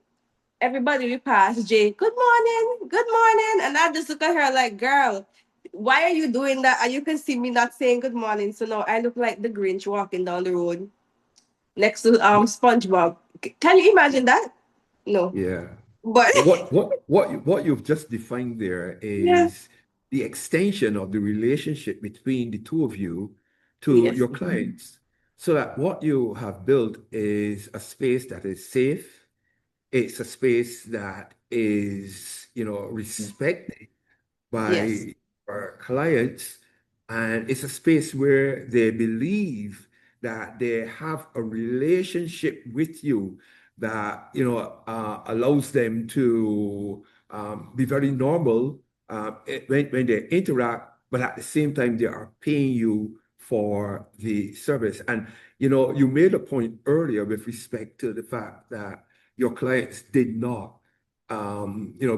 everybody will pass Jay, good morning. And I just look at her like, girl, why are you doing that? And you can see me not saying good morning. So now I look like the Grinch walking down the road next to SpongeBob. Can you imagine that? No. Yeah. But But what you've just defined there yeah. is the extension of the relationship between the two of you to Yes. your clients. So that what you have built is a space that is safe. It's a space that is, respected Yes. by our clients, and it's a space where they believe that they have a relationship with you that allows them to be very normal when they interact, but at the same time they are paying you for the service. And you made a point earlier with respect to the fact that your clients did not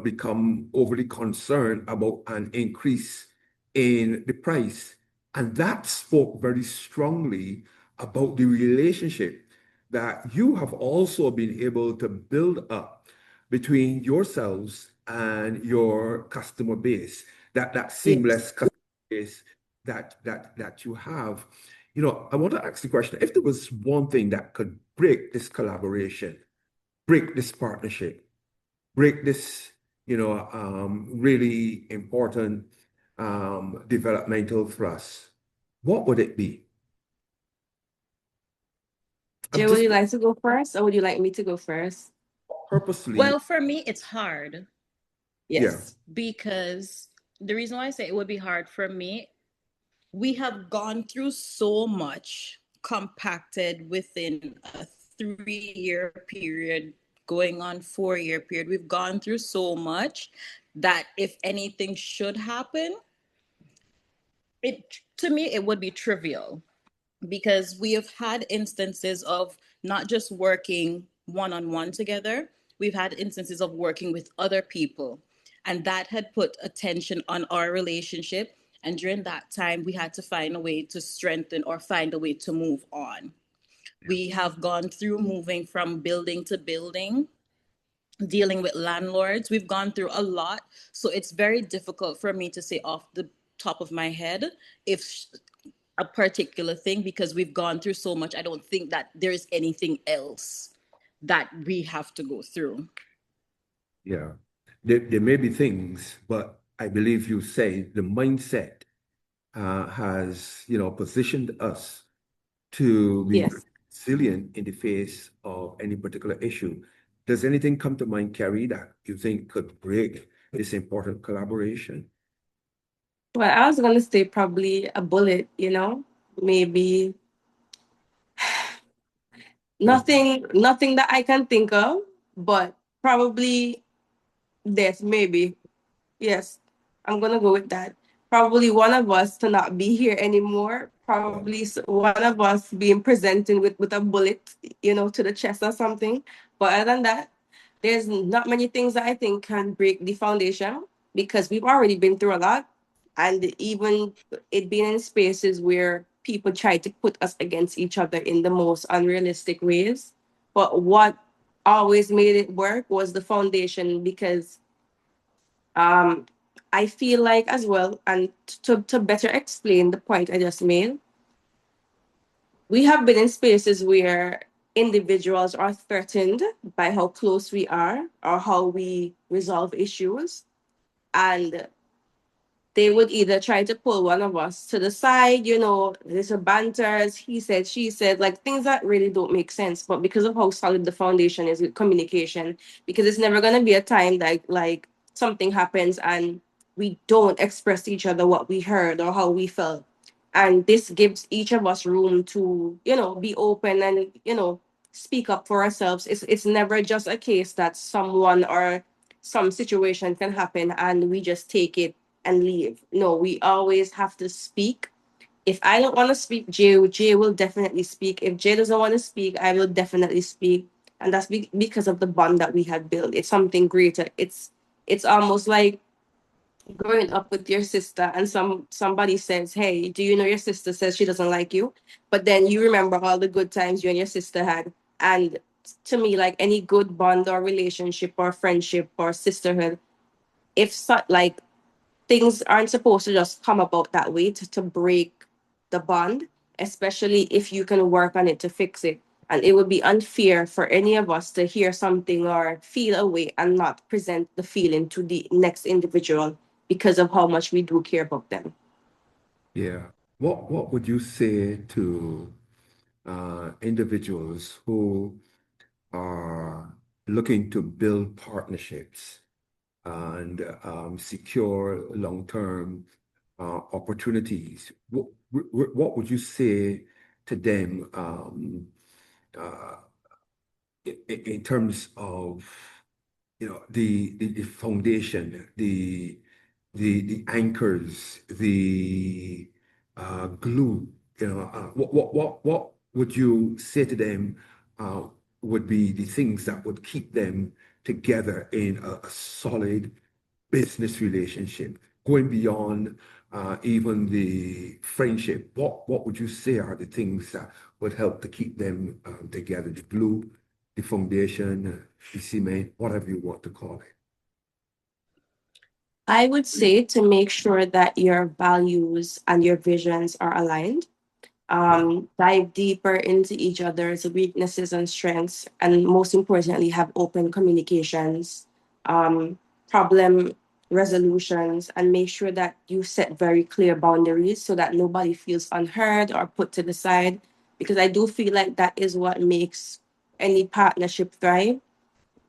become overly concerned about an increase in the price. And that spoke very strongly about the relationship that you have also been able to build up between yourselves and your customer base, that Yes. seamless customer base that you have. I want to ask the question, if there was one thing that could break this collaboration, break this partnership, break this, really important developmental thrust, what would it be? I'm Jay, would just you like to go first, or would you like me to go first? purposely, Well, for me, it's hard yeah, Yes. because the reason why I say it would be hard for me, we have gone through so much compacted within a 3 year period, going on 4 year period. We've gone through so much that if anything should happen, it to me it would be trivial because we have had instances of not just working one on one together, we've had instances of working with other people. And that had put attention on our relationship. And during that time, we had to find a way to strengthen or find a way to move on. We have gone through moving from building to building, dealing with landlords. We've gone through a lot. So it's very difficult for me to say off the top of my head if a particular thing because we've gone through so much. I don't think that there is anything else that we have to go through. yeah. There may be things, but I believe you say the mindset has, positioned us to be Yes. resilient in the face of any particular issue. Does anything come to mind, Kerrie, that you think could break this important collaboration? Well, I was gonna say probably a bullet, maybe Yeah. nothing that I can think of, but probably death, maybe. Yes, I'm gonna go with that. Probably one of us to not be here anymore. Probably one of us being presenting with a bullet, to the chest or something. But other than that, there's not many things that I think can break the foundation because we've already been through a lot. And even it being in spaces where people try to put us against each other in the most unrealistic ways. But what always made it work was the foundation because um, I feel like as well, and to better explain the point I just made, we have been in spaces where individuals are threatened by how close we are or how we resolve issues. And they would either try to pull one of us to the side, little banters, he said, she said, like things that really don't make sense. But because of how solid the foundation is with communication, because it's never gonna be a time that like something happens and we don't express to each other what we heard or how we felt. And this gives each of us room to, be open and, speak up for ourselves. It's never just a case that someone or some situation can happen and we just take it and leave. No, we always have to speak. If I don't want to speak, Jay will definitely speak. If Jay doesn't want to speak, I will definitely speak. And that's because of the bond that we had built. It's something greater. It's almost like growing up with your sister and somebody says, hey, do you know your sister says she doesn't like you? But then you remember all the good times you and your sister had. And to me, like any good bond or relationship or friendship or sisterhood, if like things aren't supposed to just come about that way to break the bond, especially if you can work on it to fix it. And it would be unfair for any of us to hear something or feel a way and not present the feeling to the next individual because of how much we do care about them. Yeah. What would you say to individuals who are looking to build partnerships and secure long-term opportunities? What would you say to them uh, in terms of the foundation, the anchors, the glue? What would you say to them uh, would be the things that would keep them together in a solid business relationship, going beyond even the friendship? What would you say are the things that would help to keep them together? The glue, the foundation, the cement, whatever you want to call it. I would say to make sure that your values and your visions are aligned. dive deeper into each other's weaknesses and strengths, and most importantly, have open communications, problem resolutions, and make sure that you set very clear boundaries so that nobody feels unheard or put to the side. Because I do feel like that is what makes any partnership thrive,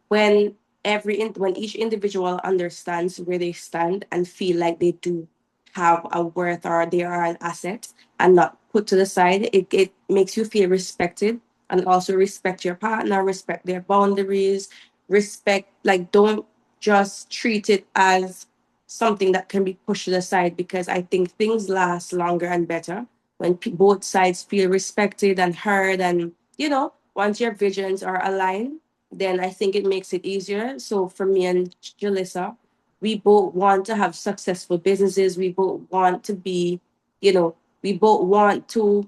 when when each individual understands where they stand and feel like they do have a worth or they are an asset and not put to the side, it makes you feel respected, and also respect your partner, respect their boundaries, respect, like, don't just treat it as something that can be pushed to the side, because I think things last longer and better when both sides feel respected and heard, and once your visions are aligned, then I think it makes it easier. So for me and Jelisa, we both want to have successful businesses. We both want to be, we both want to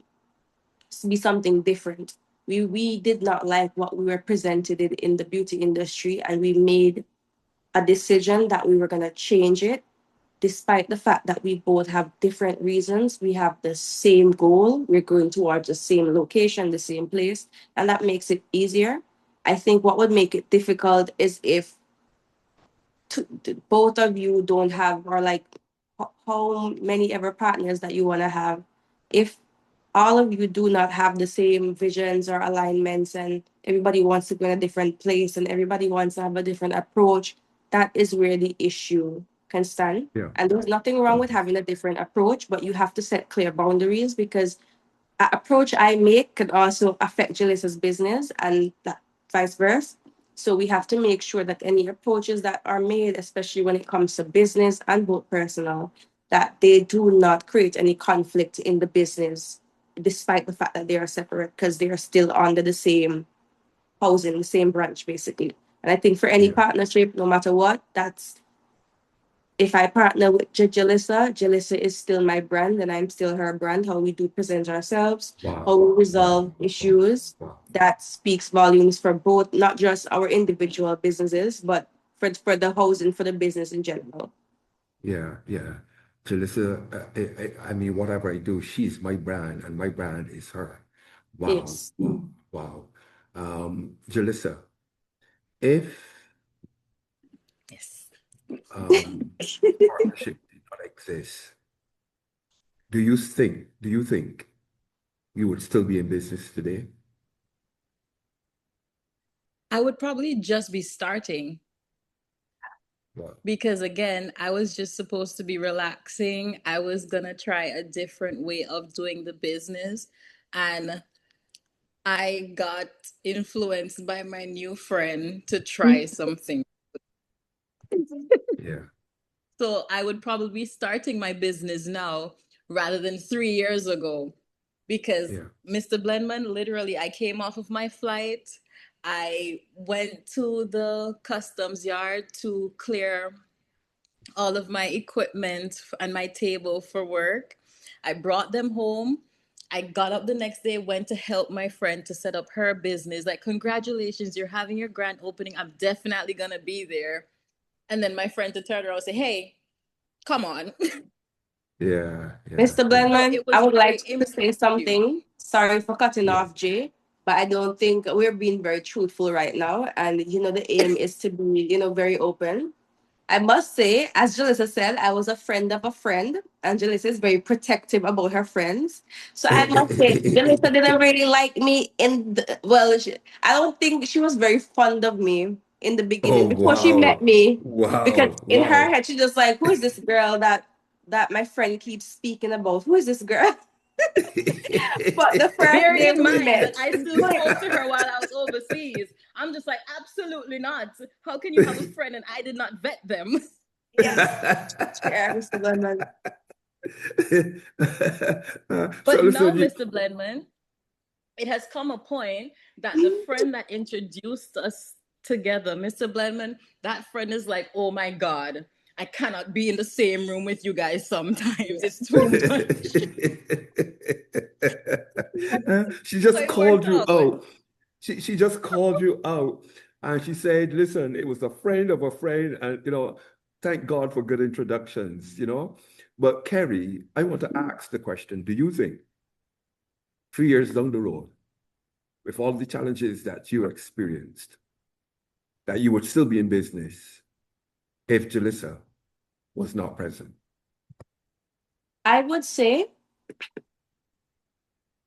be something different. We did not like what we were presented in the beauty industry, and we made a decision that we were going to change it. Despite the fact that we both have different reasons, we have the same goal. We're going towards the same location, the same place, and that makes it easier. I think what would make it difficult is if both of you don't have, or like how many ever partners that you want to have, if all of you do not have the same visions or alignments, and everybody wants to go in a different place and everybody wants to have a different approach, that is where the issue can stand. Yeah. And there's nothing wrong with having a different approach, but you have to set clear boundaries, because an approach I make could also affect Jalisa's business, and that vice versa. So we have to make sure that any approaches that are made, especially when it comes to business and both personal, that they do not create any conflict in the business, despite the fact that they are separate, because they are still under the same housing, the same branch, basically. And I think for any Yeah. partnership, no matter what, that's, if I partner with Jelisa, Jelisa is still my brand and I'm still her brand. How we do present ourselves, Wow. how we resolve Wow. issues, Wow. that speaks volumes for both, not just our individual businesses, but for the house and for the business in general. Yeah, yeah. Jalissa, I mean, whatever I do, she's my brand, and my brand is her. Wow, Yes. wow. Jalissa, if Yes. partnership did not exist, do you think you would still be in business today? I would probably just be starting, Wow. because again, I was just supposed to be relaxing. I was gonna try a different way of doing the business, and I got influenced by my new friend to try something. Yeah, So I would probably be starting my business now rather than 3 years ago, because yeah. Mr. Blenman, literally, I came off of my flight. I went to the customs yard to clear all of my equipment and my table for work. I brought them home. I got up the next day, went to help my friend to set up her business. Like, congratulations, you're having your grand opening. I'm definitely going to be there. And then my friend to turn around and say, hey, come on. Yeah, yeah, Mr. yeah. So Blenman, it I was would like very to say impromptu. something. Sorry for cutting Yeah. off, Jay, but I don't think we're being very truthful right now. And, the aim is to be, very open. I must say, as Jelisa said, I was a friend of a friend, and Jelisa is very protective about her friends. So I must say, Jelisa didn't really like me I don't think she was very fond of me in the Oh, beginning before she met wow. me, because Wow, in her wow. head she's just like, who is this girl that my friend keeps speaking about? Who is this girl? But the first Bear day in we mind met, that I still spoke to her while I was overseas. I'm just like, absolutely not. How can you have a friend and I did not vet them? yes, yeah, Mr. Blenman. So But now, listen, Mr. Bledman, it has come a point that the friend that introduced us together, Mr. Bledman, that friend is like, oh my God, I cannot be in the same room with you guys sometimes. Yeah. It's too much. she So just it worked called you out. out. She just called you out, and she said, "Listen, it was a friend of a friend, and thank God for good introductions." But Kerrie, I want to ask the question: do you think 3 years down the road, with all the challenges that you experienced, that you would still be in business if Jelisa was not present? I would say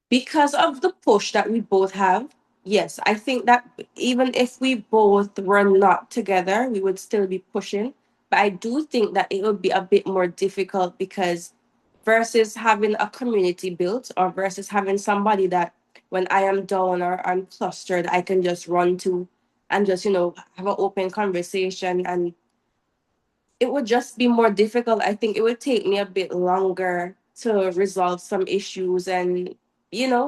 because of the push that we both have, yes, I think that even if we both were not together, we would still be pushing. But I do think that it would be a bit more difficult because versus having a community built or versus having somebody that when I am down or I'm clustered, I can just run to and just, have an open conversation, and it would just be more difficult. I think it would take me a bit longer to resolve some issues. And,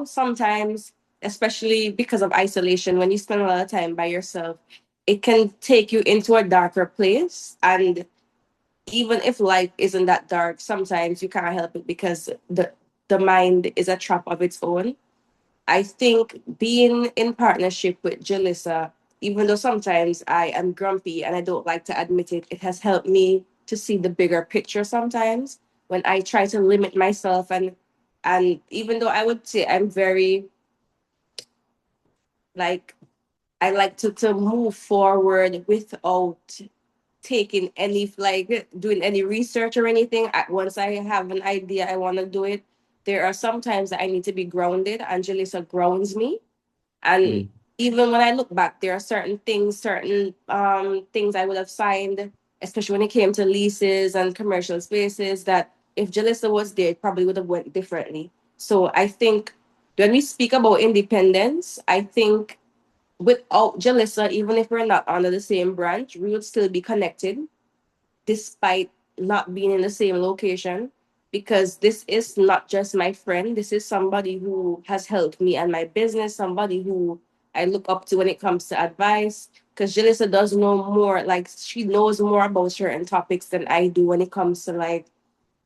sometimes, especially because of isolation, when you spend a lot of time by yourself, it can take you into a darker place. And even if life isn't that dark, sometimes you can't help it because the mind is a trap of its own. I think being in partnership with Jelisa, even though sometimes I am grumpy and I don't like to admit it, it has helped me to see the bigger picture sometimes when I try to limit myself. And even though I would say I'm very like I like to move forward without taking any like doing any research or anything. Once I have an idea, I want to do it. There are some times that I need to be grounded, and Jelisa grounds me. And Mm. even when I look back, there are certain things I would have signed, especially when it came to leases and commercial spaces, that if Jalissa was there, it probably would have went differently. So I think when we speak about independence, I think without Jalissa, even if we're not under the same branch, we would still be connected despite not being in the same location, because this is not just my friend. This is somebody who has helped me and my business, somebody who I look up to when it comes to advice. Because Jelisa does know more, like she knows more about certain topics than I do when it comes to like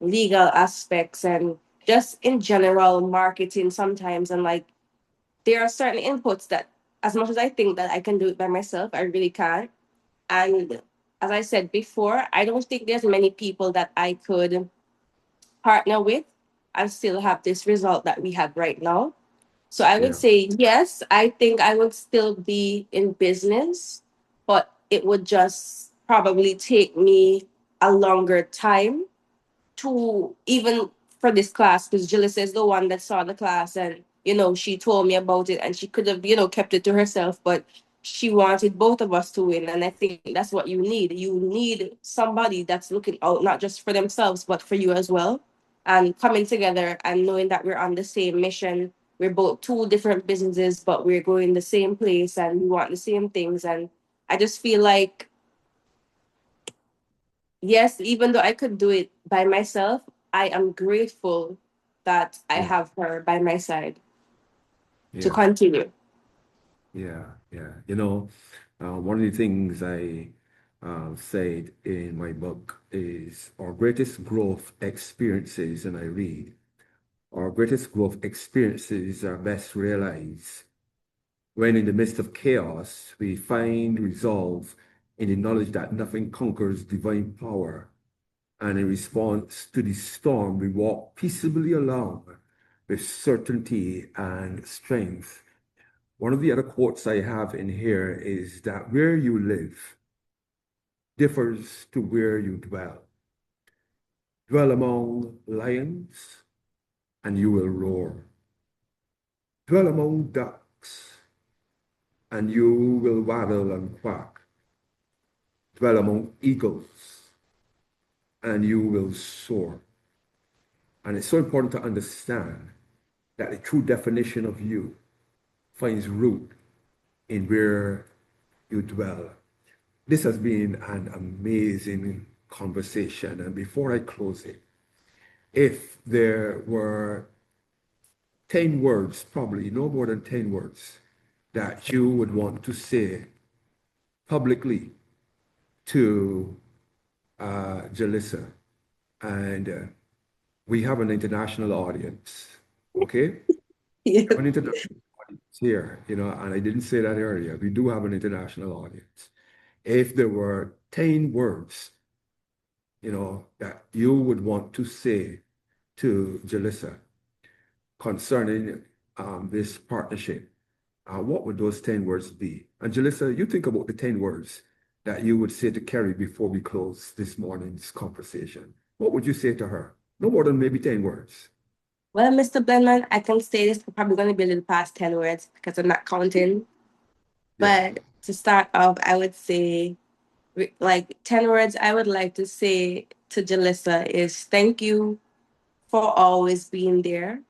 legal aspects and just in general marketing sometimes. And like there are certain inputs that as much as I think that I can do it by myself, I really can't. And as I said before, I don't think there's many people that I could partner with and still have this result that we have right now. So I would Yeah. say, yes, I think I would still be in business, but it would just probably take me a longer time to even for this class, because Jill is the one that saw the class, and she told me about it, and she could have kept it to herself, but she wanted both of us to win. And I think that's what you need. You need somebody that's looking out not just for themselves but for you as well, and coming together and knowing that we're on the same mission. We're both two different businesses, but we're going the same place and we want the same things. And I just feel like, yes, even though I could do it by myself, I am grateful that I Yeah. have her by my side to Yeah. continue. Yeah. Yeah. One of the things I said in my book is our greatest growth experiences, and I read, our greatest growth experiences are best realized when in the midst of chaos, we find resolve in the knowledge that nothing conquers divine power. And in response to the storm, we walk peaceably along with certainty and strength. One of the other quotes I have in here is that where you live differs to where you dwell. Dwell among lions, and you will roar. Dwell among ducks, and you will waddle and quack. Dwell among eagles, and you will soar. And it's so important to understand that the true definition of you finds root in where you dwell. This has been an amazing conversation. And before I close it, if there were 10 words, probably no more than 10 words, that you would want to say publicly to Jelisa, and we have an international audience, okay? Yeah. We have an international audience here, and I didn't say that earlier. We do have an international audience. If there were 10 words, that you would want to say to Jelisa concerning this partnership, what would those 10 words be? And Jelisa, you think about the 10 words that you would say to Kerrie before we close this morning's conversation. What would you say to her? No more than maybe 10 words. Well, Mr. Blenman, I can say this, probably going to be a little past 10 words because I'm not counting. Yeah. But to start off, I would say, like 10 words I would like to say to Jelisa is thank you for always being there.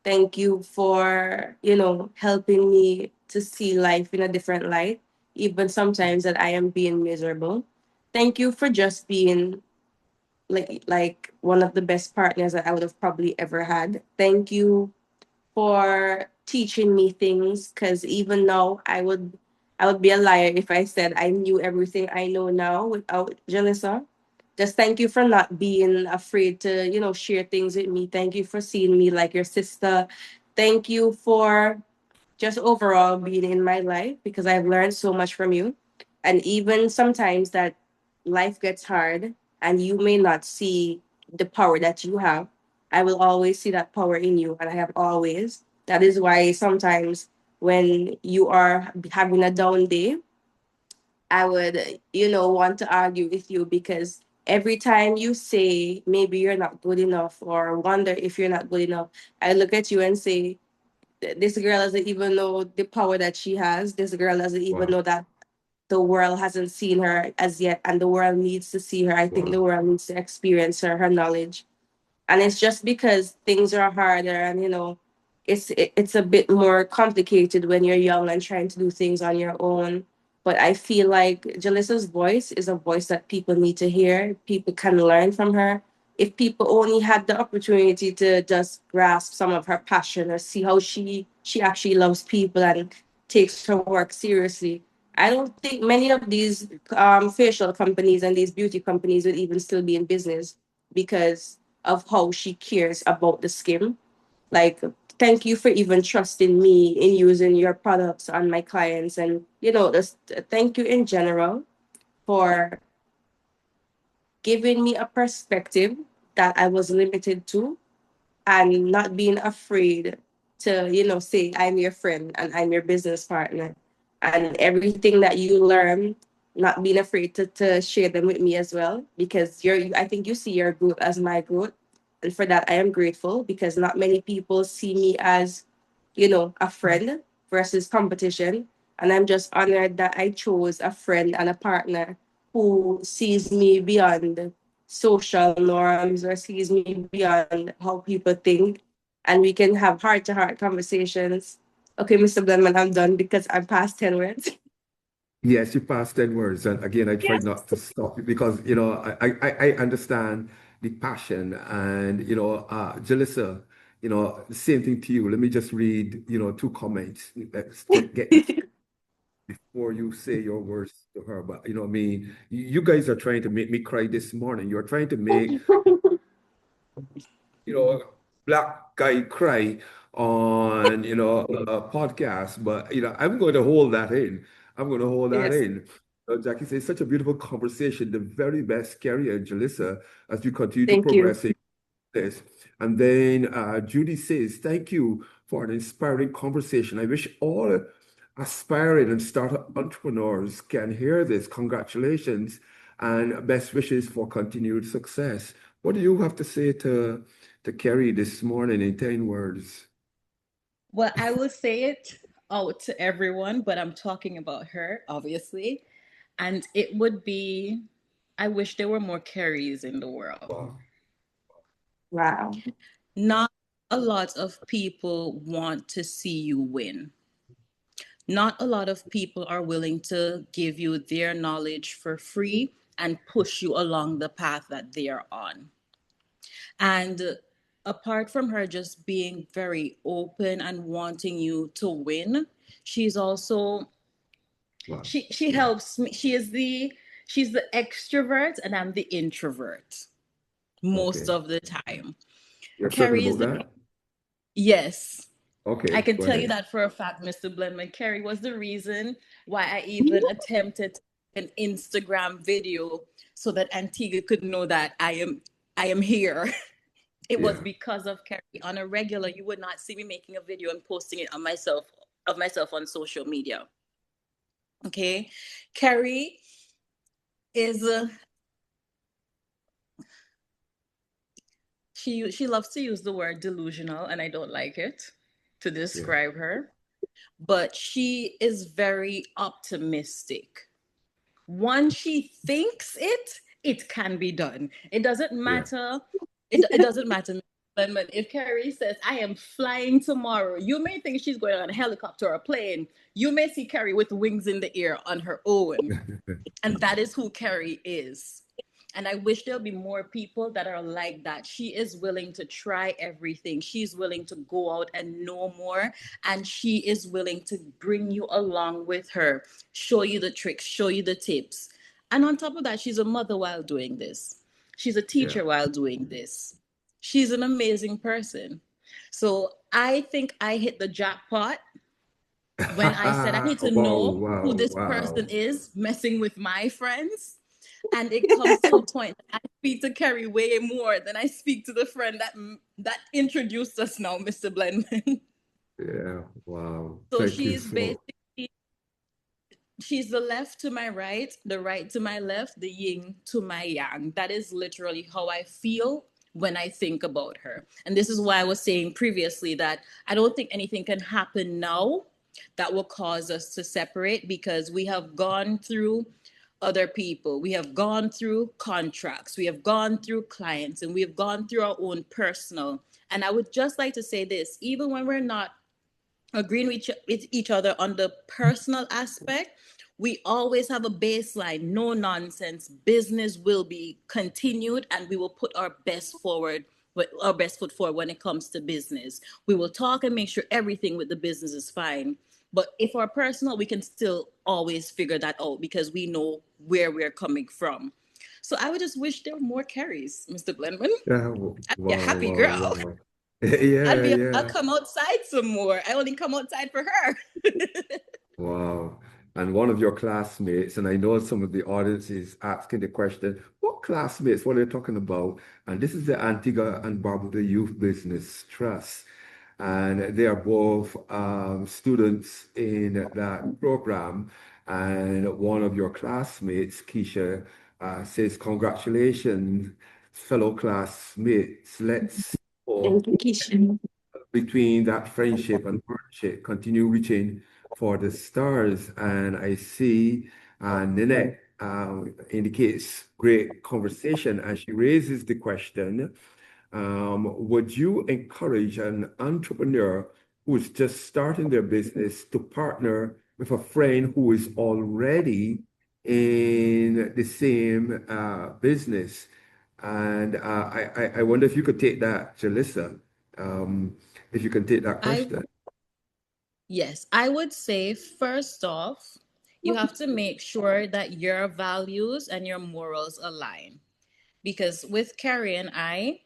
Thank you for, helping me to see life in a different light, even sometimes that I am being miserable. Thank you for just being like one of the best partners that I would have probably ever had. Thank you for teaching me things because even now I would be a liar if I said I knew everything I know now without Jelisa. Just thank you for not being afraid to, share things with me. Thank you for seeing me like your sister. Thank you for just overall being in my life because I've learned so much from you. And even sometimes that life gets hard and you may not see the power that you have, I will always see that power in you. And I have always. That is why sometimes when you are having a down day, I would, want to argue with you because every time you say maybe you're not good enough or wonder if you're not good enough, I look at you and say, this girl doesn't even know the power that she has. This girl doesn't even Wow. know that the world hasn't seen her as yet, and the world needs to see her. I think the Wow. world needs to experience her knowledge. And it's just because things are harder and, it's a bit more complicated when you're young and trying to do things on your own. But I feel like Jalisa's voice is a voice that people need to hear. People can learn from her. If people only had the opportunity to just grasp some of her passion or see how she actually loves people and takes her work seriously, I don't think many of these facial companies and these beauty companies would even still be in business because of how she cares about the skin. Like, thank you for even trusting me in using your products on my clients. And, just thank you in general for giving me a perspective that I was limited to and not being afraid to, say I'm your friend and I'm your business partner. And everything that you learn, not being afraid to share them with me as well, because I think you see your growth as my growth. And for that, I am grateful because not many people see me as, a friend versus competition. And I'm just honored that I chose a friend and a partner who sees me beyond social norms or sees me beyond how people think, and we can have heart to heart conversations. Okay, Mr. Blenman, I'm done because I'm past 10 words. Yes, you passed 10 words. And again, I tried Yes. not to stop you because, I understand the passion and, Jelisa, the same thing to you. Let me just read, two comments. Let's get this before you say your words to her. But, I mean, you guys are trying to make me cry this morning. You're trying to make, a black guy cry on, a podcast. But, I'm going to hold that in. I'm going to hold that Yes. in. Jackie says, such a beautiful conversation. The very best, Kerrie and Jelisa, as you continue to Thank you. progress in this. And then Judy says, thank you for an inspiring conversation. I wish all aspiring and startup entrepreneurs can hear this. Congratulations and best wishes for continued success. What do you have to say to Kerrie this morning in 10 words? Well, I will say it out to everyone, but I'm talking about her, obviously. And it would be, I wish there were more Kerries in the world. Wow. Wow. Not a lot of people want to see you win. Not a lot of people are willing to give you their knowledge for free and push you along the path that they are on. And apart from her just being very open and wanting you to win, she's also Wow. she helps me. She's the extrovert and I'm the introvert most Okay. of the time. You're certain Kerrie is about the that? yes. I Okay, can go tell you ahead. that for a fact, Mr. Blenman. Kerrie was the reason why I even attempted an Instagram video so that Antigua could know that I am here It was Yeah. because of Kerrie. On a regular, you would not see me making a video and posting it on myself on social media. Okay, Kerrie is she loves to use the word delusional, and I don't like it to Yeah. describe her, but she is very optimistic. Once she thinks it, it can be done. It doesn't Yeah. matter. It doesn't matter. But if Kerrie says, I am flying tomorrow, you may think she's going on a helicopter or a plane. You may see Kerrie with wings in the air on her own. And that is who Kerrie is. And I wish there'll be more people that are like that. She is willing to try everything. She's willing to go out and know more. And she is willing to bring you along with her, show you the tricks, show you the tips. And on top of that, she's a mother while doing this. She's a Yeah. teacher while doing this. She's an amazing person. So I think I hit the jackpot when I said I need to Wow, know who wow, this person wow. is messing with my friends. And it comes to a point that I speak to Kerrie way more than I speak to the friend that introduced us now, Mr. Blenman. Yeah, wow. So Thank you she's so. basically she's the left to my right, the right to my left, the yin to my yang. That is literally how I feel when I think about her. And this is why I was saying previously that I don't think anything can happen now that will cause us to separate, because we have gone through other people. We have gone through contracts. We have gone through clients, and we have gone through our own personal. And I would just like to say this, even when we're not agreeing with each other on the personal aspect, we always have a baseline. No nonsense. Business will be continued, and we will put our best forward, with our best foot forward when it comes to business. We will talk and make sure everything with the business is fine. But if our personal, we can still always figure that out because we know where we're coming from. So I would just wish there were more Kerries, Mr. Blenman. Yeah, I'd be a wow, happy wow, girl. wow. Yeah, I'll yeah. come outside some more. I only come outside for her. Wow. And one of your classmates, and I know some of the audience is asking the question, what classmates, what are they talking about? And this is the Antigua and Barbuda Youth Business Trust. And they are both students in that program. And one of your classmates, Keisha, says, congratulations, fellow classmates. Let's hope Thank you, Keisha. between that friendship and partnership, continue reaching for the stars. And I see Ninette indicates great conversation, and she raises the question, would you encourage an entrepreneur who's just starting their business to partner with a friend who is already in the same business? And I wonder if you could take that, Jelisa, if you can take that I question. Yes, I would say first off, you have to make sure that your values and your morals align. Because with Kerrie and I,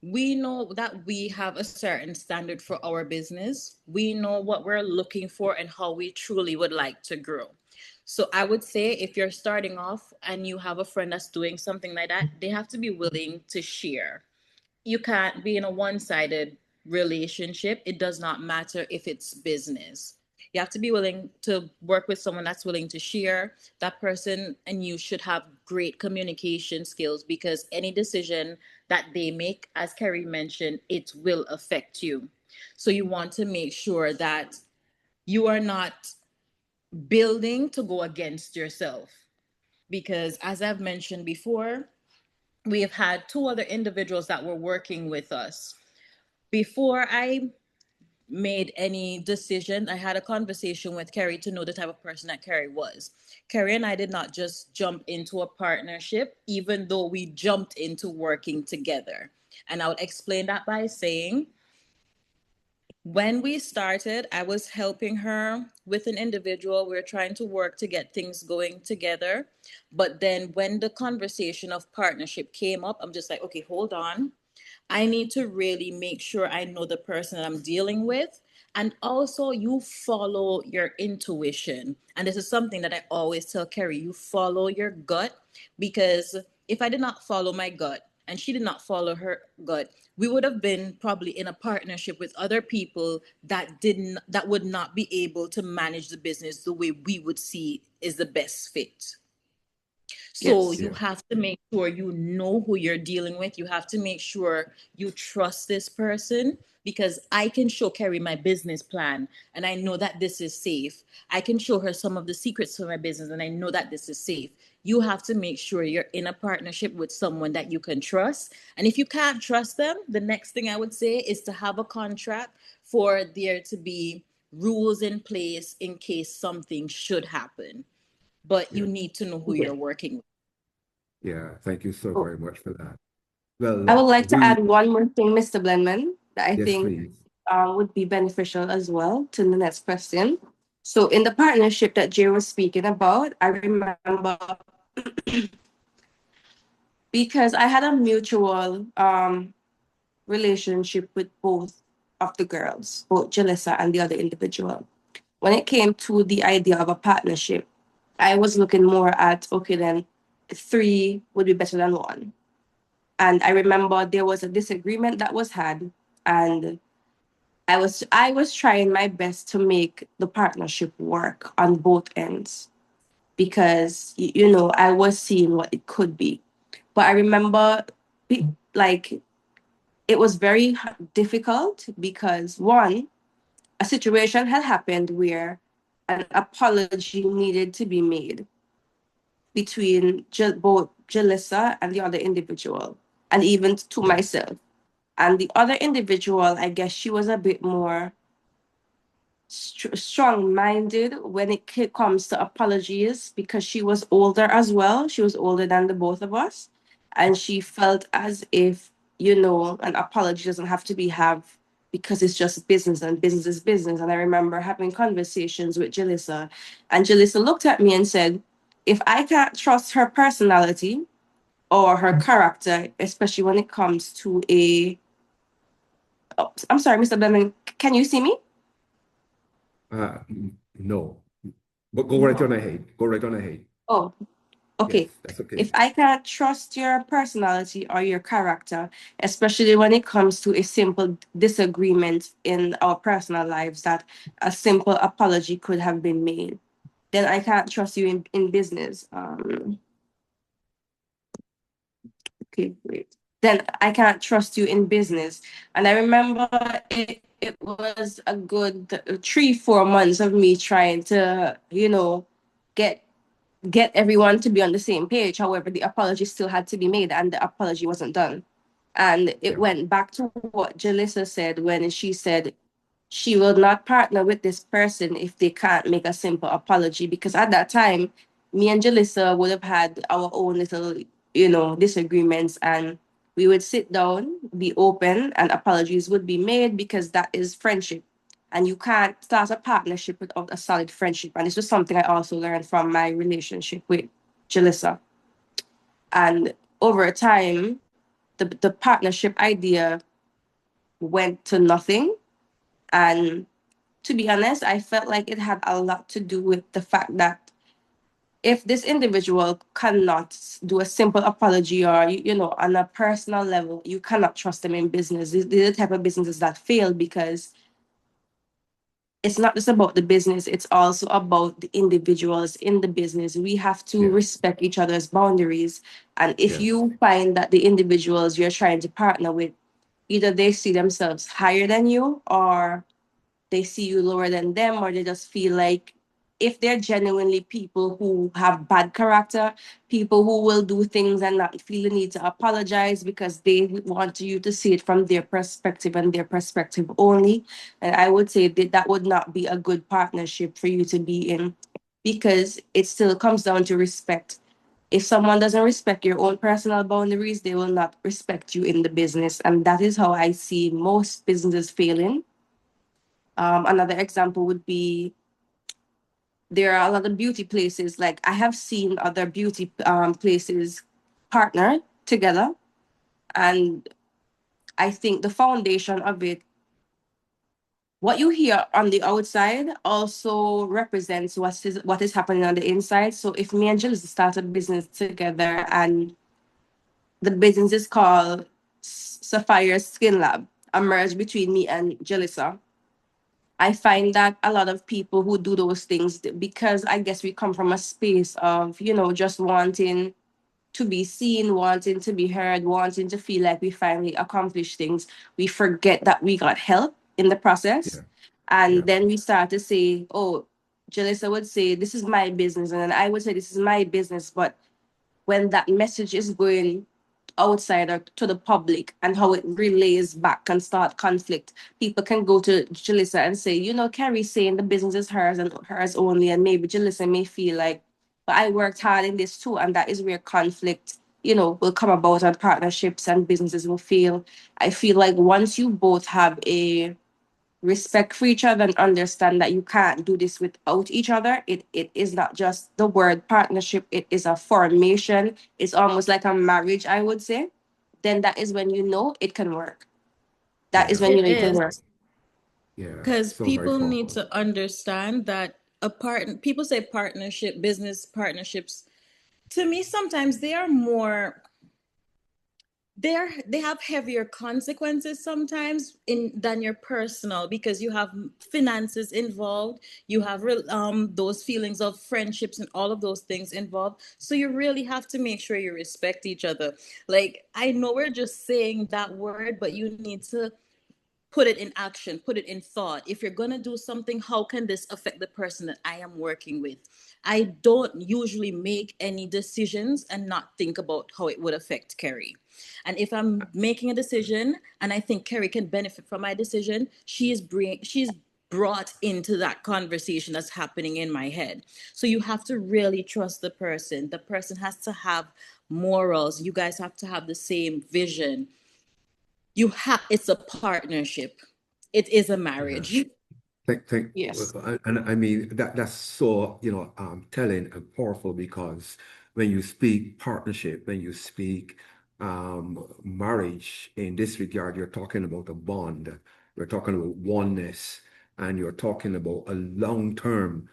we know that we have a certain standard for our business. We know what we're looking for and how we truly would like to grow. So I would say if you're starting off and you have a friend that's doing something like that, they have to be willing to share. You can't be in a one-sided relationship. It does not matter if it's business. You have to be willing to work with someone that's willing to share. That person and you should have great communication skills, because any decision that they make, as Kerrie mentioned, it will affect you. So you want to make sure that you are not building to go against yourself. Because as I've mentioned before, we have had two other individuals that were working with us. Before I made any decision, I had a conversation with Kerrie to know the type of person that Kerrie was. Kerrie and I did not just jump into a partnership, even though we jumped into working together. And I would explain that by saying, when we started, I was helping her with an individual. We were trying to work to get things going together. But then when the conversation of partnership came up, I'm just like, okay, hold on. I need to really make sure I know the person that I'm dealing with. And also, you follow your intuition. And this is something that I always tell Kerrie, you follow your gut, because if I did not follow my gut and she did not follow her gut, we would have been probably in a partnership with other people that would not be able to manage the business the way we would see is the best fit. So Yes. you have to make sure you know who you're dealing with. You have to make sure you trust this person, because I can show Kerrie my business plan and I know that this is safe. I can show her some of the secrets to my business and I know that this is safe. You have to make sure you're in a partnership with someone that you can trust. And if you can't trust them, the next thing I would say is to have a contract for there to be rules in place in case something should happen. But you Yeah. need to know who you're working with. Yeah. Thank you so Oh, very much for that. I Well, would like to add one more thing, Mr. Blenman, that I yes, think please. would be beneficial as well to the next question. So in the partnership that Jay was speaking about, I remember because I had a mutual relationship with both of the girls, both Jelisa and the other individual. When it came to the idea of a partnership, I was looking more at, okay, then three would be better than one. And I remember there was a disagreement that was had, and I was trying my best to make the partnership work on both ends because I was seeing what it could be. But I remember like it was very difficult because one, a situation had happened where an apology needed to be made between both Jelisa and the other individual, and even to myself. And the other individual, I guess she was a bit more strong-minded when it comes to apologies because she was older as well. She was older than the both of us, and she felt as if an apology doesn't have to be have because it's just business and business is business. And I remember having conversations with Jelisa, and Jelisa looked at me and said, "If I can't trust her personality or her character, especially when it comes to a..." Oh, I'm sorry, Mr. Blenman, can you see me? No, but go right on ahead. Go right on ahead. Oh, Yes, okay. that's okay. If I cannot trust your personality or your character, especially when it comes to a simple disagreement in our personal lives, that a simple apology could have been made, then I can't trust you in business. Okay, great. Then I can't trust you in business. And I remember it was a good 3-4 months of me trying to, get everyone to be on the same page. However, the apology still had to be made and the apology wasn't done. And it Yeah. went back to what Jelisa said when she said she will not partner with this person if they can't make a simple apology. Because at that time, me and Jelisa would have had our own little, disagreements, and we would sit down, be open, and apologies would be made because that is friendship. And you can't start a partnership without a solid friendship. And this was something I also learned from my relationship with Jelisa. And over time, the partnership idea went to nothing. And to be honest, I felt like it had a lot to do with the fact that if this individual cannot do a simple apology or, on a personal level, you cannot trust them in business. These are the type of businesses that fail because it's not just about the business, it's also about the individuals in the business. We have to Yeah. respect each other's boundaries. And if Yes. you find that the individuals you're trying to partner with, either they see themselves higher than you or they see you lower than them, or they just feel like if they're genuinely people who have bad character, people who will do things and not feel the need to apologize because they want you to see it from their perspective and their perspective only, and I would say that would not be a good partnership for you to be in, because it still comes down to respect. If someone doesn't respect your own personal boundaries, they will not respect you in the business, and that is how I see most businesses failing. Another example would be there are a lot of beauty places. Like I have seen other beauty places partner together, and I think the foundation of it, what you hear on the outside, also represents what is happening on the inside. So if me and Jill start a business together and the business is called Sapphire Skin Lab, a merge between me and Jelisa. I find that a lot of people who do those things, because I guess we come from a space of, just wanting to be seen, wanting to be heard, wanting to feel like we finally accomplished things, we forget that we got help in the process. Yeah. And Yeah. then we start to say, oh, Jelisa would say, this is my business. And then I would say, this is my business. But when that message is going outside or to the public and how it relays back and start conflict, people can go to Jelisa and say, Kerrie's saying the business is hers and hers only. And maybe Jelisa may feel like, but I worked hard in this too. And that is where conflict, will come about, and partnerships and businesses will fail. I feel like once you both have a respect for each other and understand that you can't do this without each other, it is not just the word partnership, it is a formation. It's almost like a marriage, I would say. Then that is when it can work. That is Yeah. when It it can work. is Yeah. because So very people need powerful. to understand that people say partnership, business partnerships. To me, sometimes they are more they have heavier consequences sometimes in than your personal, because you have finances involved, you have those feelings of friendships and all of those things involved, so you really have to make sure you respect each other. Like, I know we're just saying that word, but you need to put it in action, put it in thought. If you're going to do something, how can this affect the person that I am working with? I don't usually make any decisions and not think about how it would affect Kerrie. And if I'm making a decision and I think Kerrie can benefit from my decision, she's brought into that conversation that's happening in my head. So you have to really trust the person. The person has to have morals. You guys have to have the same vision. It's a partnership. It is a Yeah. marriage. Yes. And I mean that's so telling and powerful, because when you speak partnership, when you speak marriage in this regard, you're talking about a bond, you're talking about oneness, and you're talking about a long-term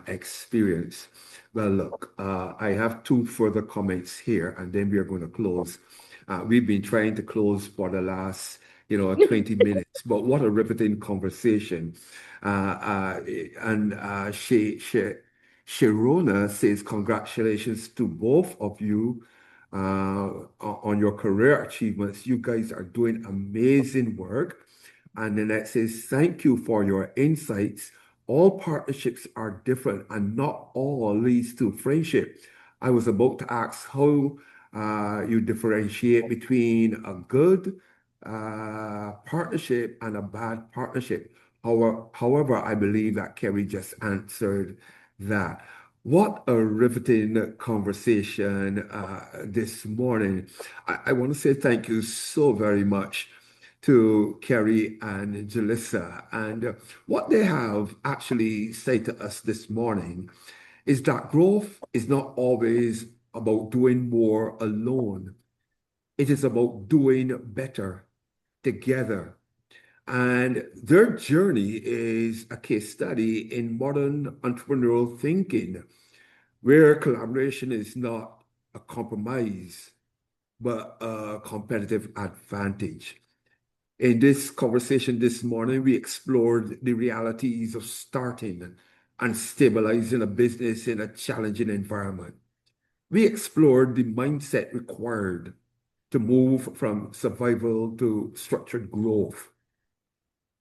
experience. Well, look, I have two further comments here, and then we are going to close. We've been trying to close for the last 20 minutes, but what a riveting conversation. And Sharona says, congratulations to both of you on your career achievements. You guys are doing amazing work. And then it says, thank you for your insights. All partnerships are different and not all leads to friendship. I was about to ask how you differentiate between a good partnership and a bad partnership. However, I believe that Kerrie just answered that. What a riveting conversation this morning. I want to say thank you so very much to Kerrie and Jelisa. And what they have actually said to us this morning is that growth is not always about doing more alone. It is about doing better together. And their journey is a case study in modern entrepreneurial thinking, where collaboration is not a compromise, but a competitive advantage. In this conversation this morning, we explored the realities of starting and stabilizing a business in a challenging environment. We explored the mindset required to move from survival to structured growth.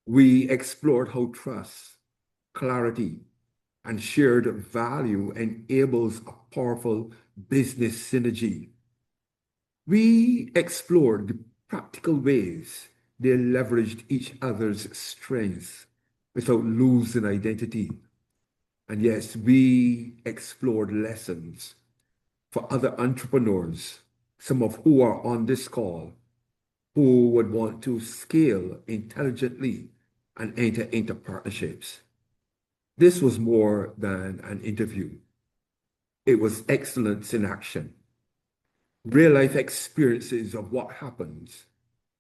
We explored how trust, clarity, and shared value enables a powerful business synergy. We explored the practical ways they leveraged each other's strengths without losing identity. And yes, we explored lessons for other entrepreneurs, some of who are on this call, who would want to scale intelligently and enter into partnerships. This was more than an interview. It was excellence in action, real life experiences of what happens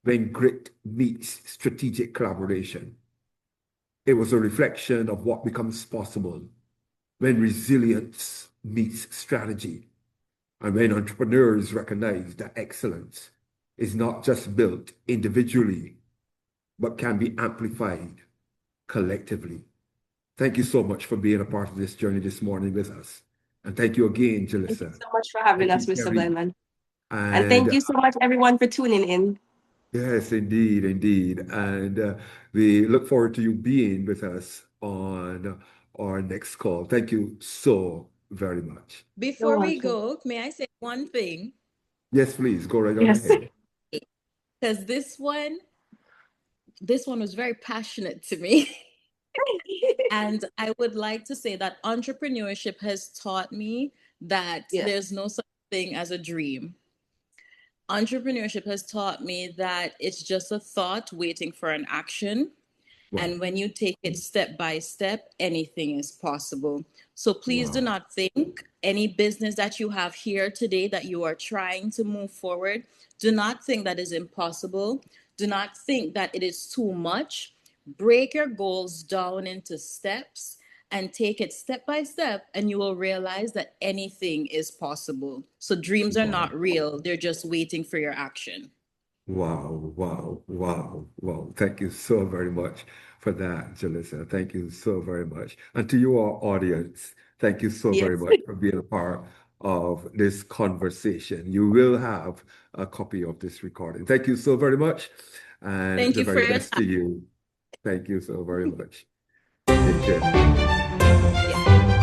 when grit meets strategic collaboration. It was a reflection of what becomes possible when resilience meets strategy. And when entrepreneurs recognize that excellence is not just built individually, but can be amplified collectively. Thank you so much for being a part of this journey this morning with us. And thank you again, Thank you Jelisa. so much for having Thank us, you, Mr. Kerrie. Blenman. And thank And you so much, everyone, for tuning in. yes, indeed, indeed. And we look forward to you being with us on our next call. Thank you so very much. You're Before we welcome. go, may I say one thing? Yes, please go right on Yes. ahead. Because this one was very passionate to me. And I would like to say that entrepreneurship has taught me that Yeah. there's no such thing as a dream. Entrepreneurship has taught me that it's just a thought waiting for an action. Wow. And when you take it step by step, anything is possible. So please do Wow. not think any business that you have here today that you are trying to move forward, do not think that is impossible. Do not think that it is too much. Break your goals down into steps and take it step by step, and you will realize that anything is possible. So dreams are Wow. not real, they're just waiting for your action. Wow, wow, wow, wow. Thank you so very much for that, Jelisa. Thank you so very much. And to your audience, thank you so very Yes. much for being a part of this conversation. You will have a copy of this recording. Thank you so very much. And Thank the you for very your best to time. you. Thank you so very much. Take care. Yeah.